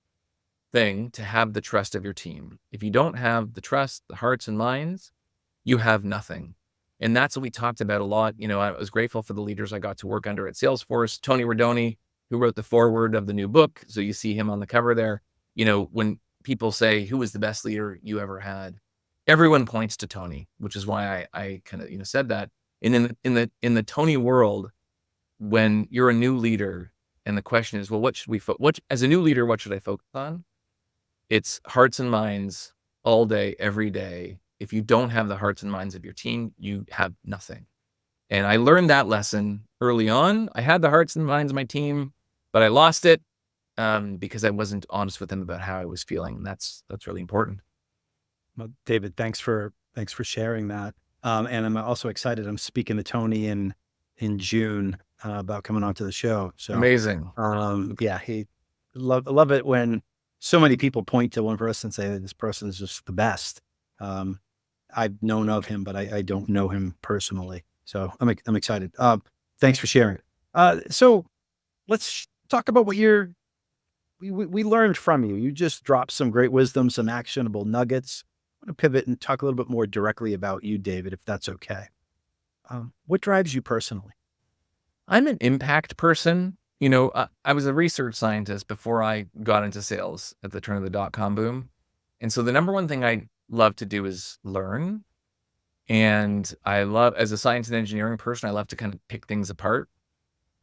thing to have the trust of your team. If you don't have the trust, the hearts and minds, you have nothing. And that's what we talked about a lot. I was grateful for the leaders I got to work under at Salesforce. Tony Rodoni, who wrote the foreword of the new book. So you see him on the cover there. When people say, who was the best leader you ever had? Everyone points to Tony, which is why I kind of, said that. And in the Tony world, when you're a new leader and the question is, well, what should we as a new leader, what should I focus on? It's hearts and minds all day, every day. If you don't have the hearts and minds of your team, you have nothing. And I learned that lesson early on. I had the hearts and minds of my team, but I lost it because I wasn't honest with them about how I was feeling. And that's really important. Well, David, thanks for sharing that. And I'm also excited. I'm speaking to Tony in June about coming onto the show. So amazing. Yeah, he love it when so many people point to one person and say that this person is just the best. I've known of him, but I don't know him personally. So I'm excited. Thanks for sharing. So let's talk about what we learned from you. You just dropped some great wisdom, some actionable nuggets. I want to pivot and talk a little bit more directly about you, David, if that's okay. What drives you personally? I'm an impact person. I was a research scientist before I got into sales at the turn of the dot-com boom. And so the number one thing I love to do is learn. And I love, as a science and engineering person, I love to kind of pick things apart.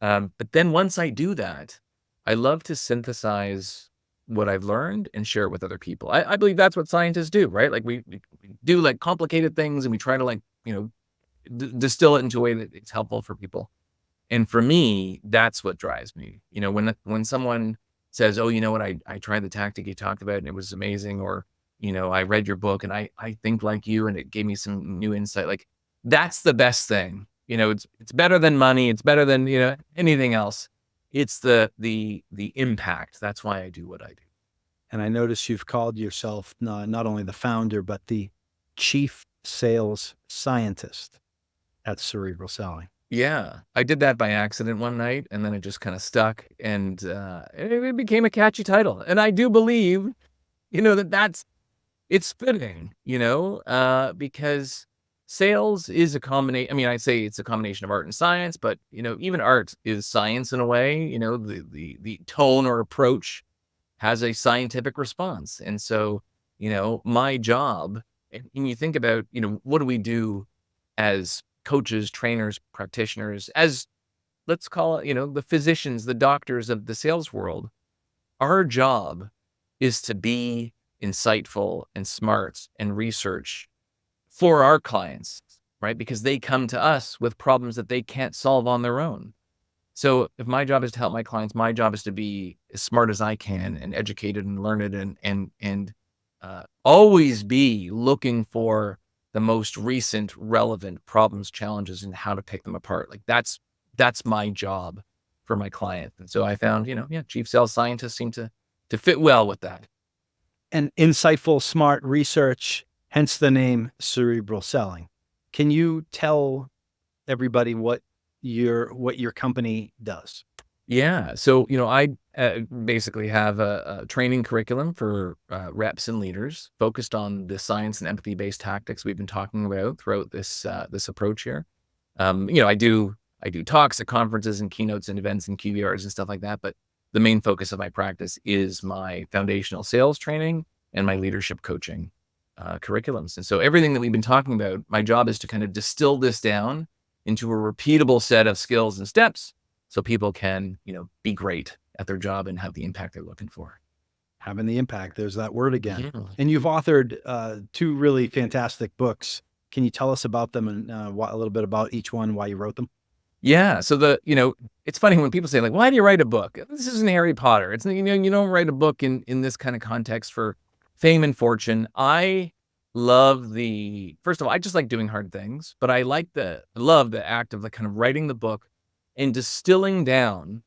But then once I do that, I love to synthesize what I've learned and share it with other people. I believe that's what scientists do, right? Like we do like complicated things and we try to like, distill it into a way that it's helpful for people. And for me, that's what drives me. When someone says, "Oh, you know what? I tried the tactic you talked about and it was amazing," or, "I read your book and I think like you and it gave me some new insight." Like that's the best thing. It's better than money. It's better than, anything else. It's the impact. That's why I do what I do. And I notice you've called yourself not only the founder, but the chief sales scientist at Cerebral Selling. Yeah, I did that by accident one night, and then it just kinda stuck, and, it became a catchy title, and I do believe, it's fitting, because sales is I say it's a combination of art and science, but, even art is science in a way, the tone or approach has a scientific response, and so, my job and you think about, what do we do as coaches, trainers, practitioners, as let's call it, the physicians, the doctors of the sales world, our job is to be insightful and smart and research for our clients, right? Because they come to us with problems that they can't solve on their own. So if my job is to help my clients, my job is to be as smart as I can and educated and learned and always be looking for the most recent relevant problems, challenges, and how to pick them apart. Like that's my job for my client. And so I found, chief sales scientists seem to fit well with that. And insightful, smart research, hence the name Cerebral Selling. Can you tell everybody what your company does? Yeah. So, I basically have a training curriculum for reps and leaders focused on the science and empathy-based tactics we've been talking about throughout this approach here. I do talks at conferences and keynotes and events and QBRs and stuff like that, but the main focus of my practice is my foundational sales training and my leadership coaching curriculums. And so everything that we've been talking about, my job is to kind of distill this down into a repeatable set of skills and steps so people can, be great at their job and have the impact they're looking for. Having the impact. There's that word again. Yeah. And you've authored 2 really fantastic books. Can you tell us about them and a little bit about each one, why you wrote them? Yeah. So it's funny when people say like, why do you write a book? This isn't Harry Potter. It's, you don't write a book in this kind of context for fame and fortune. I love first of all, I just like doing hard things, but I love the act of like kind of writing the book and distilling down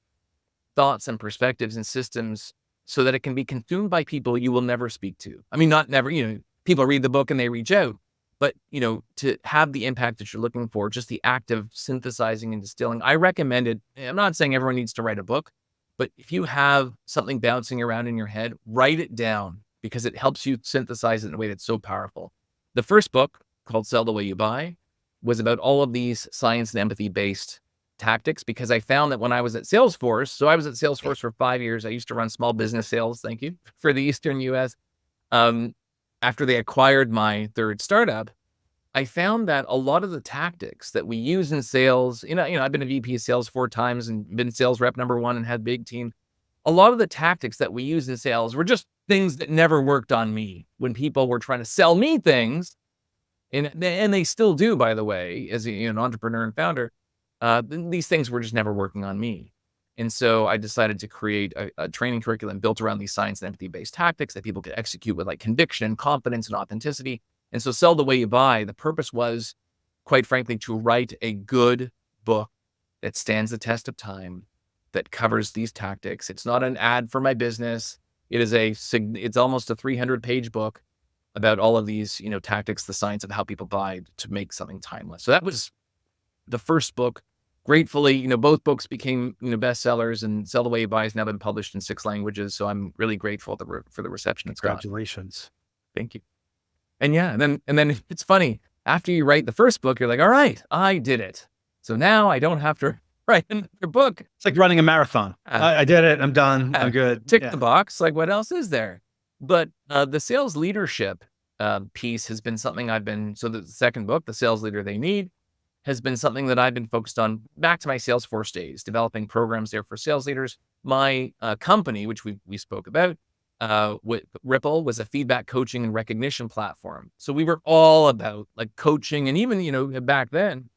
thoughts and perspectives and systems so that it can be consumed by people you will never speak to. I mean, not never, people read the book and they reach out, but, to have the impact that you're looking for, just the act of synthesizing and distilling, I recommend it. I'm not saying everyone needs to write a book, but if you have something bouncing around in your head, write it down because it helps you synthesize it in a way that's so powerful. The first book, called Sell the Way You Buy, was about all of these science and empathy-based tactics because I found that when I was at Salesforce, so I was at Salesforce for 5 years. I used to run small business sales, thank you, for the Eastern US. After they acquired my third startup, I found that a lot of the tactics that we use in sales, I've been a VP of sales 4 times and been sales rep number 1 and had big team. A lot of the tactics that we use in sales were just things that never worked on me when people were trying to sell me things. And they still do, by the way, as an entrepreneur and founder. These things were just never working on me. And so I decided to create a training curriculum built around these science and empathy-based tactics that people could execute with like conviction and confidence and authenticity. And so Sell the Way You Buy, the purpose was, quite frankly, to write a good book that stands the test of time, that covers these tactics. It's not an ad for my business. It's almost a 300-page book about all of these, tactics, the science of how people buy to make something timeless. So that was the first book. Gratefully, both books became, bestsellers, and Sell the Way You Buy has now been published in 6 languages. So I'm really grateful for the reception it's got. Congratulations. Thank you. And yeah, and then it's funny. After you write the first book, you're like, all right, I did it. So now I don't have to write another book. It's like running a marathon. I did it. I'm done. I'm good. Tick the box. Like, what else is there? But the sales leadership piece has been something so the second book, The Sales Leader They Need, has been something that I've been focused on back to my Salesforce days, developing programs there for sales leaders. My company, which we spoke about, with Ripple, was a feedback, coaching, and recognition platform. So we were all about like coaching, and even back then.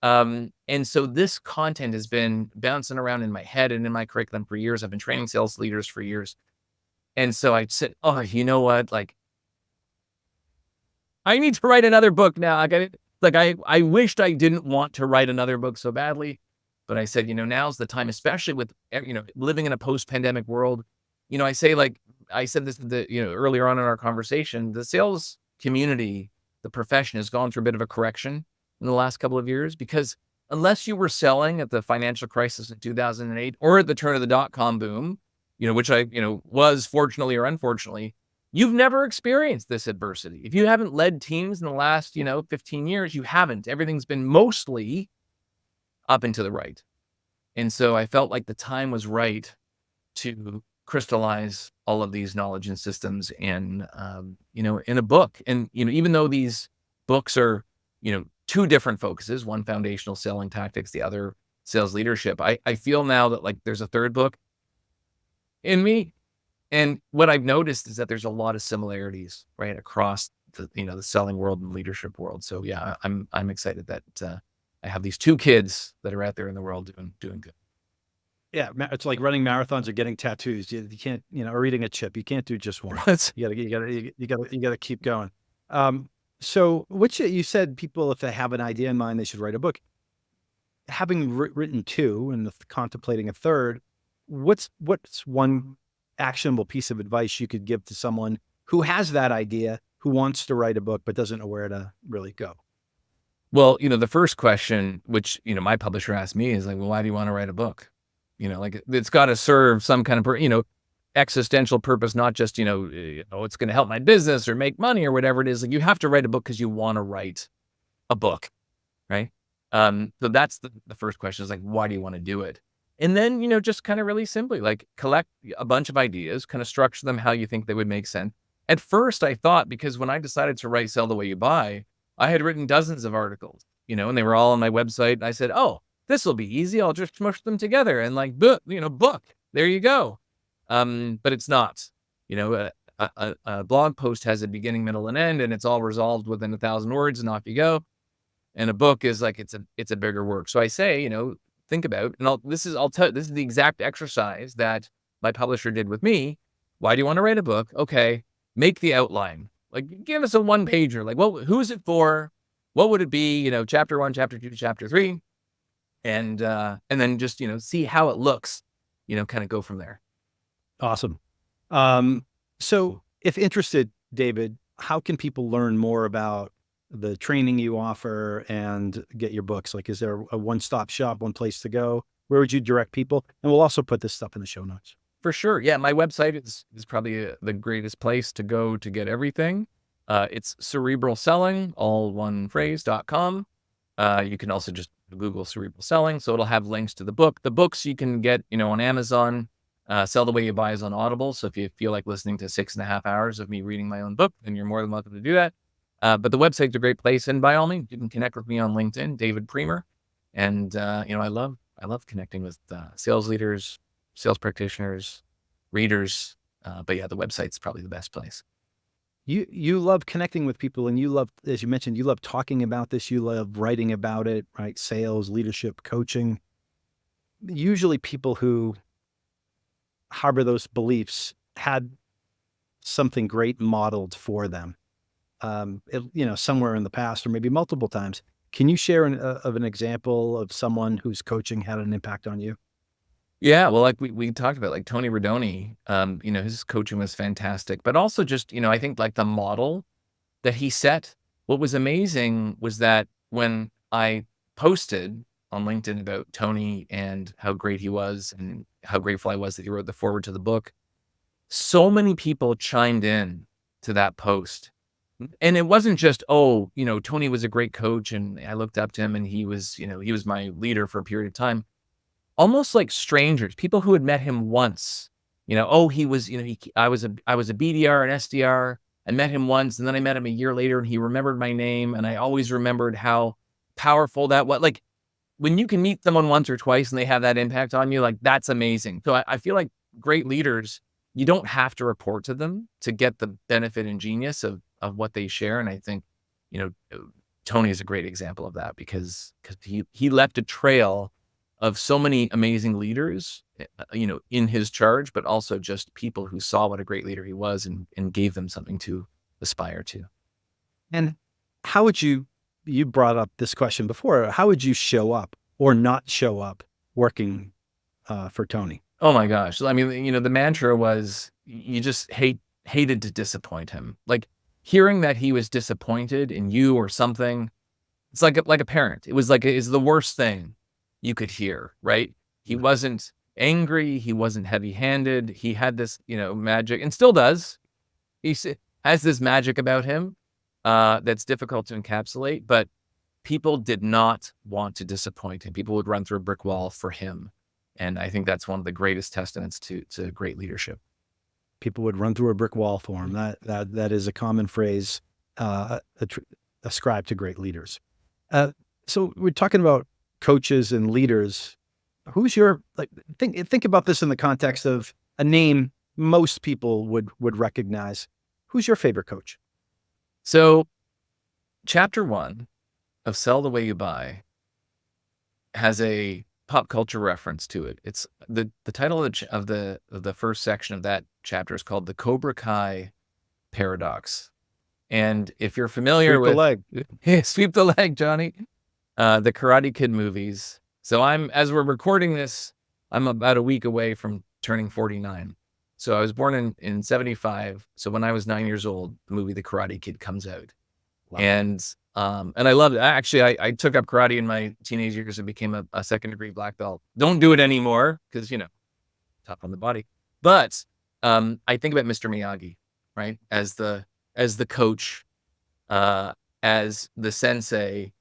And so this content has been bouncing around in my head and in my curriculum for years. I've been training sales leaders for years. And so I said, oh, you know what? Like, I need to write another book now. I wished I didn't want to write another book so badly, but I said, now's the time, especially with, living in a post-pandemic world. I say, like, I said this, earlier on in our conversation, the sales community, the profession has gone through a bit of a correction in the last couple of years, because unless you were selling at the financial crisis in 2008 or at the turn of the dot-com boom, which I, was fortunately or unfortunately, you've never experienced this adversity. If you haven't led teams in the last, 15 years, you haven't. Everything's been mostly up and to the right. And so I felt like the time was right to crystallize all of these knowledge and systems in a book. And, even though these books are, two different focuses, one foundational selling tactics, the other sales leadership, I feel now that like there's a third book in me. And what I've noticed is that there's a lot of similarities right across the selling world and leadership world. So yeah, I'm excited that I have these two kids that are out there in the world doing good. Yeah, it's like running marathons or getting tattoos. You can't, or eating a chip. You can't do just one. You gotta keep going. So which you said people, if they have an idea in mind, they should write a book. Having written two and contemplating a third, what's one actionable piece of advice you could give to someone who has that idea, who wants to write a book, but doesn't know where to really go? Well, the first question, which, my publisher asked me is like, well, why do you want to write a book? Like it's got to serve some kind of, existential purpose, not just, it's going to help my business or make money or whatever it is. Like you have to write a book because you want to write a book. Right. So that's the first question is like, why do you want to do it? And then, just kind of really simply like collect a bunch of ideas, kind of structure them how you think they would make sense. At first I thought, because when I decided to write Sell the Way You Buy, I had written dozens of articles, and they were all on my website. And I said, oh, this will be easy. I'll just smush them together and like, book, there you go. But it's not, a blog post has a beginning, middle, and end, and it's all resolved within 1,000 words and off you go. And a book is like, it's a bigger work. So I say, think about, and this is the exact exercise that my publisher did with me. Why do you want to write a book? Okay. Make the outline, like give us a 1-pager. Like, well, who's it for? What would it be? Chapter 1, chapter 2, chapter 3. And then just, see how it looks, kind of go from there. Awesome. So if interested, David, how can people learn more about the training you offer and get your books? Like, is there a one-stop shop, one place to go? Where would you direct people? And we'll also put this stuff in the show notes. For sure. Yeah. My website is probably the greatest place to go to get everything. It's Cerebral Selling, all one phrase.com. You can also just Google Cerebral Selling. So it'll have links to the book. The books you can get, on Amazon. Sell the Way You Buy is on Audible. So if you feel like listening to 6.5 hours of me reading my own book, then you're more than welcome to do that. But the website's a great place. And by all means, you can connect with me on LinkedIn, David Priemer. And, I love connecting with sales leaders, sales practitioners, readers. But yeah, the website's probably the best place. You love connecting with people, and you love, as you mentioned, you love talking about this. You love writing about it, right? Sales, leadership, coaching. Usually people who harbor those beliefs had something great modeled for them, somewhere in the past or maybe multiple times. Can you share an example of someone whose coaching had an impact on you? Yeah, well, like we talked about, like Tony Rodoni, his coaching was fantastic, but also just, I think like the model that he set. What was amazing was that when I posted on LinkedIn about Tony and how great he was and how grateful I was that he wrote the foreword to the book, so many people chimed in to that post. And it wasn't just, oh, Tony was a great coach and I looked up to him and he was my leader for a period of time. Almost like strangers, people who had met him once, oh, he was, I was a BDR and SDR. I met him once and then I met him a year later and he remembered my name. And I always remembered how powerful that was. Like, when you can meet someone once or twice and they have that impact on you, like, that's amazing. So I feel like great leaders, you don't have to report to them to get the benefit and genius of what they share. And I think, you know, Tony is a great example of that because he left a trail of so many amazing leaders, you know, in his charge, but also just people who saw what a great leader he was and gave them something to aspire to. And how would you brought up this question before, how would you show up or not show up working for Tony? Oh my gosh. I mean, you know, the mantra was you just hated to disappoint him. Like, hearing that he was disappointed in you or something, it's like a parent. It was like, it's the worst thing you could hear, right? He wasn't angry. He wasn't heavy-handed. He had this, you know, magic, and still does. Has this magic about him that's difficult to encapsulate, but people did not want to disappoint him. People would run through a brick wall for him. And I think that's one of the greatest testaments to great leadership. People would run through a brick wall for him. That is a common phrase ascribed to great leaders. So we're talking about coaches and leaders. Who's your, like, think about this in the context of a name most people would recognize. Who's your favorite coach? So chapter 1 of Sell the Way You Buy has a pop culture reference to it. It's the title of the first section of that chapter is called The Cobra Kai Paradox. And if you're familiar with the leg. Sweep the Leg, Johnny, the Karate Kid movies. So as we're recording this, I'm about a week away from turning 49. So I was born in 75. So when I was 9 years old, the movie The Karate Kid comes out. Wow. And I loved it. Actually, I took up karate in my teenage years and became a second-degree black belt. Don't do it anymore because, you know, tough on the body. But I think about Mr. Miyagi, right, as the coach, as the sensei.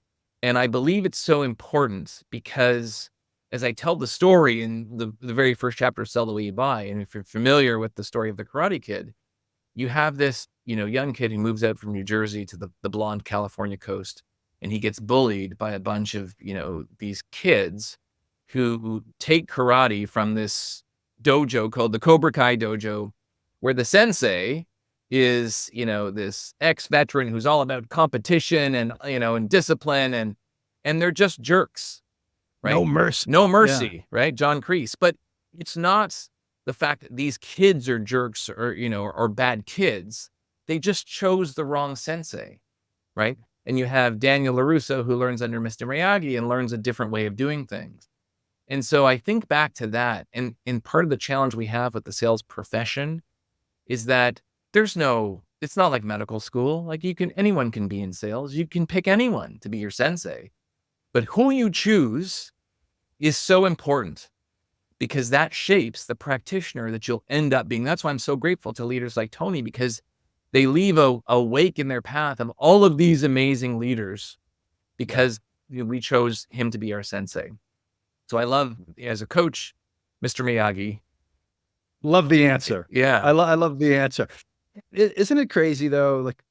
And I believe it's so important because as I tell the story in the very first chapter of Sell the Way You Buy, and if you're familiar with the story of the Karate Kid, you have this, you know, young kid who moves out from New Jersey to the blonde California coast, and he gets bullied by a bunch of, you know, these kids who take karate from this dojo called the Cobra Kai dojo, where the sensei is, you know, this ex-veteran who's all about competition and, you know, and discipline, and they're just jerks, right? No mercy, yeah. Right? John Kreese. But it's not the fact that these kids are jerks or, you know, or bad kids. They just chose the wrong sensei, right? And you have Daniel LaRusso who learns under Mr. Miyagi and learns a different way of doing things. And so I think back to that, and part of the challenge we have with the sales profession is that it's not like medical school. Like, anyone can be in sales. You can pick anyone to be your sensei, but who you choose is so important because that shapes the practitioner that you'll end up being. That's why I'm so grateful to leaders like Tony, because they leave a wake in their path of all of these amazing leaders because we chose him to be our sensei. So I love, as a coach, Mr. Miyagi. Love the answer. Yeah. I love the answer. Isn't it crazy though? Like,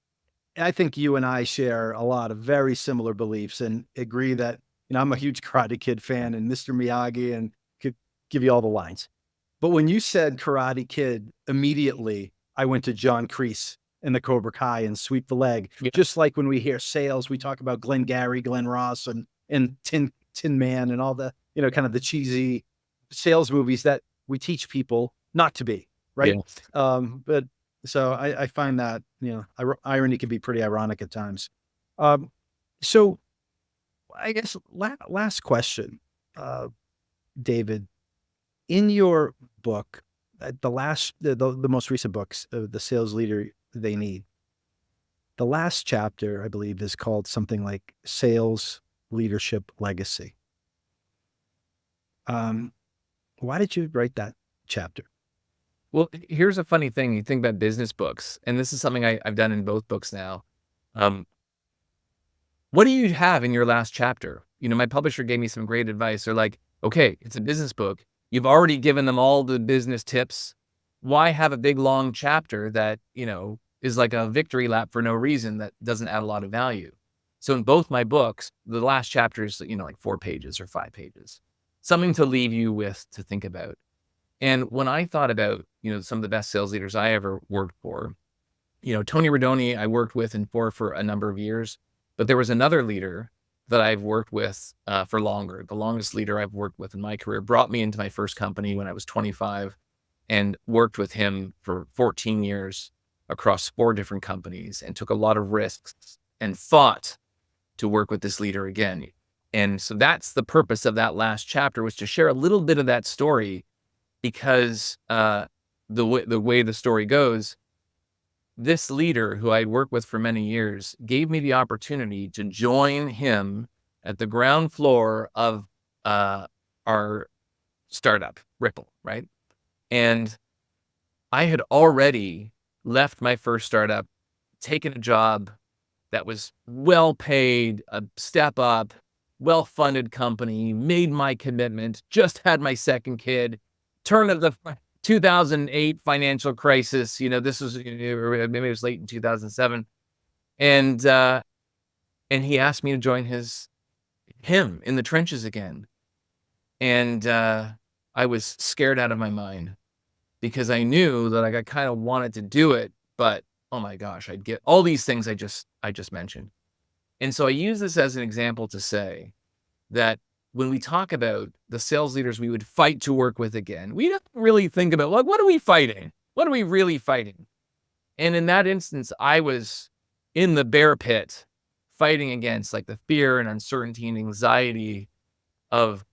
I think you and I share a lot of very similar beliefs and agree that, you know, I'm a huge Karate Kid fan and Mr. Miyagi and could give you all the lines. But when you said Karate Kid, immediately I went to John Kreese and the Cobra Kai and Sweep the Leg. Yeah. Just like when we hear sales, we talk about Glenn Gary, Glenn Ross, and Tin Man and all the, you know, kind of the cheesy sales movies that we teach people not to be, right? Yeah. But so I find that, you know, irony can be pretty ironic at times. So I guess last question, David, in your book, the most recent books, The Sales Leader They Need, the last chapter, I believe, is called something like Sales Leadership Legacy. Why did you write that chapter? Well, here's a funny thing. You think about business books, and this is something I've done in both books now. What do you have in your last chapter? You know, my publisher gave me some great advice. They're like, okay, it's a business book. You've already given them all the business tips. Why have a big, long chapter that, you know, is like a victory lap for no reason that doesn't add a lot of value? So in both my books, the last chapter is, like 4 pages or 5 pages, something to leave you with to think about. And when I thought about, some of the best sales leaders I ever worked for, Tony Rodoni, I worked with and for a number of years, but there was another leader that I've worked with for longer. The longest leader I've worked with in my career brought me into my first company when I was 25 and worked with him for 14 years across 4 different companies and took a lot of risks and fought to work with this leader again. And so that's the purpose of that last chapter, was to share a little bit of that story, because the way the story goes, this leader who I'd worked with for many years gave me the opportunity to join him at the ground floor of our startup, Ripple, right? And I had already left my first startup, taken a job that was well paid, a step up, well-funded company, made my commitment, just had my second kid, turn of the 2008 financial crisis. This was, maybe it was late in 2007. And he asked me to join him in the trenches again. And I was scared out of my mind, because I knew that I kind of wanted to do it, but oh my gosh, I'd get all these things I just mentioned. And so I use this as an example to say that when we talk about the sales leaders we would fight to work with again, we don't really think about, like, what are we fighting? What are we really fighting? And in that instance, I was in the bear pit fighting against, like, the fear and uncertainty and anxiety of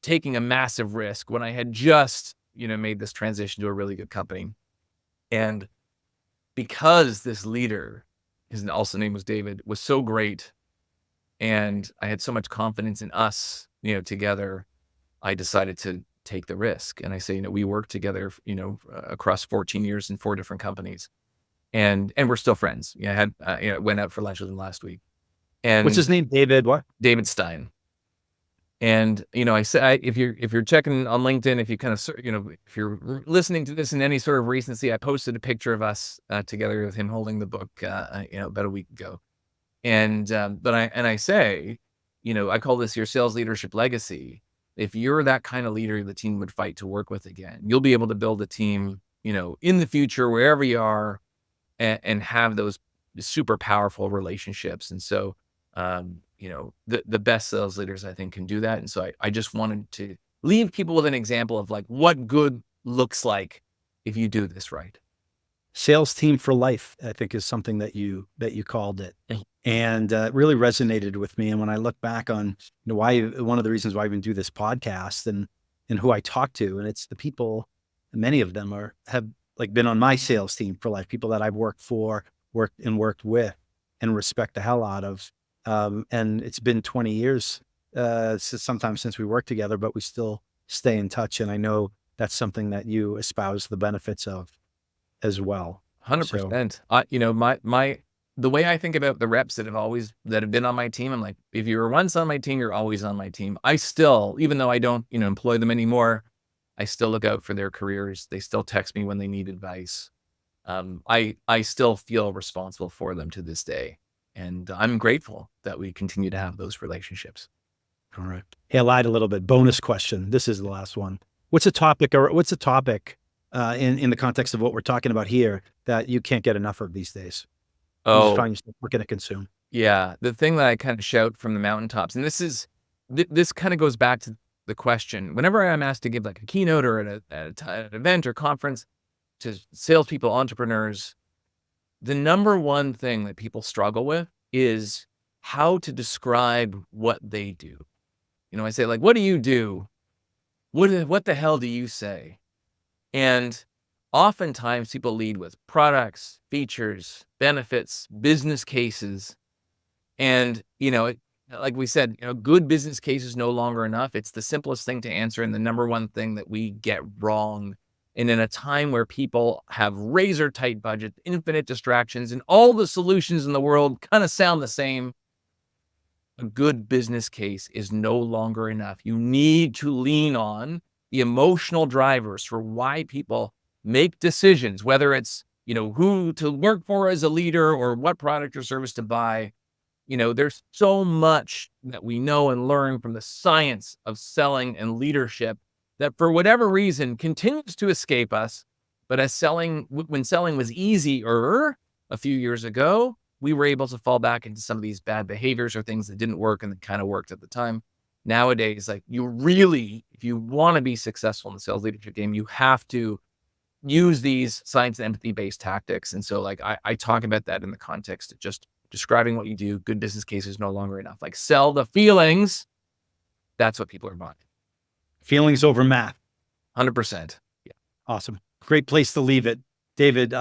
taking a massive risk when I had just, made this transition to a really good company. And because this leader, his also name was David, was so great, and I had so much confidence in us, together, I decided to take the risk. And I say, we worked together, across 14 years in 4 different companies, and we're still friends. I had, went out for lunch with him last week. And What's his name? David what? David Stein. And, I say, if you're checking on LinkedIn, if you kind of, if you're listening to this in any sort of recency, I posted a picture of us together with him holding the book, about a week ago. And, but I say, I call this your sales leadership legacy. If you're that kind of leader the team would fight to work with again, you'll be able to build a team, in the future, wherever you are, and have those super powerful relationships. And so, the best sales leaders, I think, can do that. And so I just wanted to leave people with an example of, like, what good looks like if you do this right. Sales team for life, I think, is something that you called it, and it really resonated with me. And when I look back on, why, one of the reasons why I even do this podcast and who I talk to, and it's the people, many of them have like been on my sales team for life, people that I've worked for, worked with, and respect the hell out of. And it's been 20 years, sometimes since we worked together, but we still stay in touch. And I know that's something that you espouse the benefits of as well. 100%. The way I think about the reps that have been on my team, I'm like, if you were once on my team, you're always on my team. I still, even though I don't, employ them anymore, I still look out for their careers. They still text me when they need advice. I still feel responsible for them to this day. And I'm grateful that we continue to have those relationships. All right. Hey, I lied a little bit. Bonus question. This is the last one. What's a topic in the context of what we're talking about here that you can't get enough of these days? You just find yourself looking to consume. Yeah. The thing that I kind of shout from the mountaintops, and this kind of goes back to the question. Whenever I'm asked to give, like, a keynote or at an event or conference to salespeople, entrepreneurs, the number one thing that people struggle with is how to describe what they do. I say, like, what do you do? What the hell do you say? And oftentimes people lead with products, features, benefits, business cases. And, like we said, good business case is no longer enough. It's the simplest thing to answer and the number one thing that we get wrong. And in a time where people have razor tight budgets, infinite distractions, and all the solutions in the world kind of sound the same, a good business case is no longer enough. You need to lean on the emotional drivers for why people make decisions, whether it's, who to work for as a leader or what product or service to buy. There's so much that we know and learn from the science of selling and leadership that for whatever reason continues to escape us. But when selling was easier a few years ago, we were able to fall back into some of these bad behaviors or things that didn't work and that kind of worked at the time. Nowadays, if you want to be successful in the sales leadership game, you have to use these science and empathy-based tactics. And so I talk about that in the context of just describing what you do. Good business case is no longer enough. Sell the feelings. That's what people are buying. Feelings over math. 100%. Yeah. Awesome. Great place to leave it. David,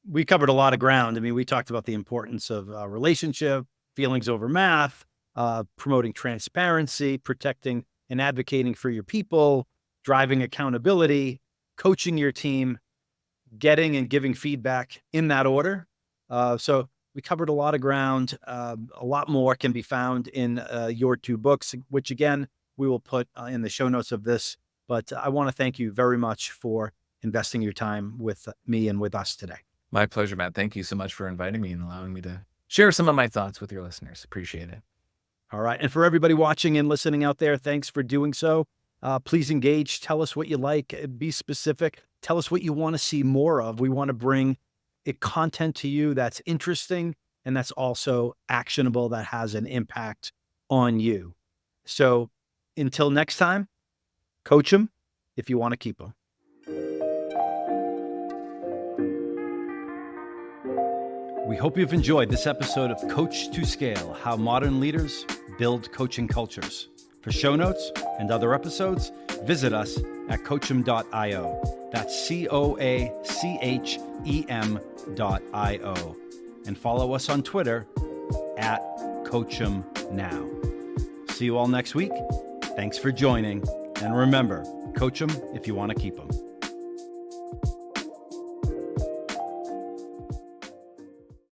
we covered a lot of ground. I mean, we talked about the importance of relationship, feelings over math, promoting transparency, protecting and advocating for your people, driving accountability, coaching your team, getting and giving feedback in that order. So we covered a lot of ground. A lot more can be found in your 2 books, which again, we will put in the show notes of this. But I want to thank you very much for investing your time with me and with us today. My pleasure, Matt. Thank you so much for inviting me and allowing me to share some of my thoughts with your listeners. Appreciate it. All right. And for everybody watching and listening out there, thanks for doing so. Please engage. Tell us what you like. Be specific. Tell us what you want to see more of. We want to bring content to you that's interesting and that's also actionable, that has an impact on you. So until next time, coach them if you want to keep them. We hope you've enjoyed this episode of Coach2Scale, How Modern Leaders Build Coaching Cultures. For show notes and other episodes, visit us at coachem.io. That's COACHEM.io. And follow us on Twitter at CoachemNow. See you all next week. Thanks for joining. And remember, coach them if you want to keep them.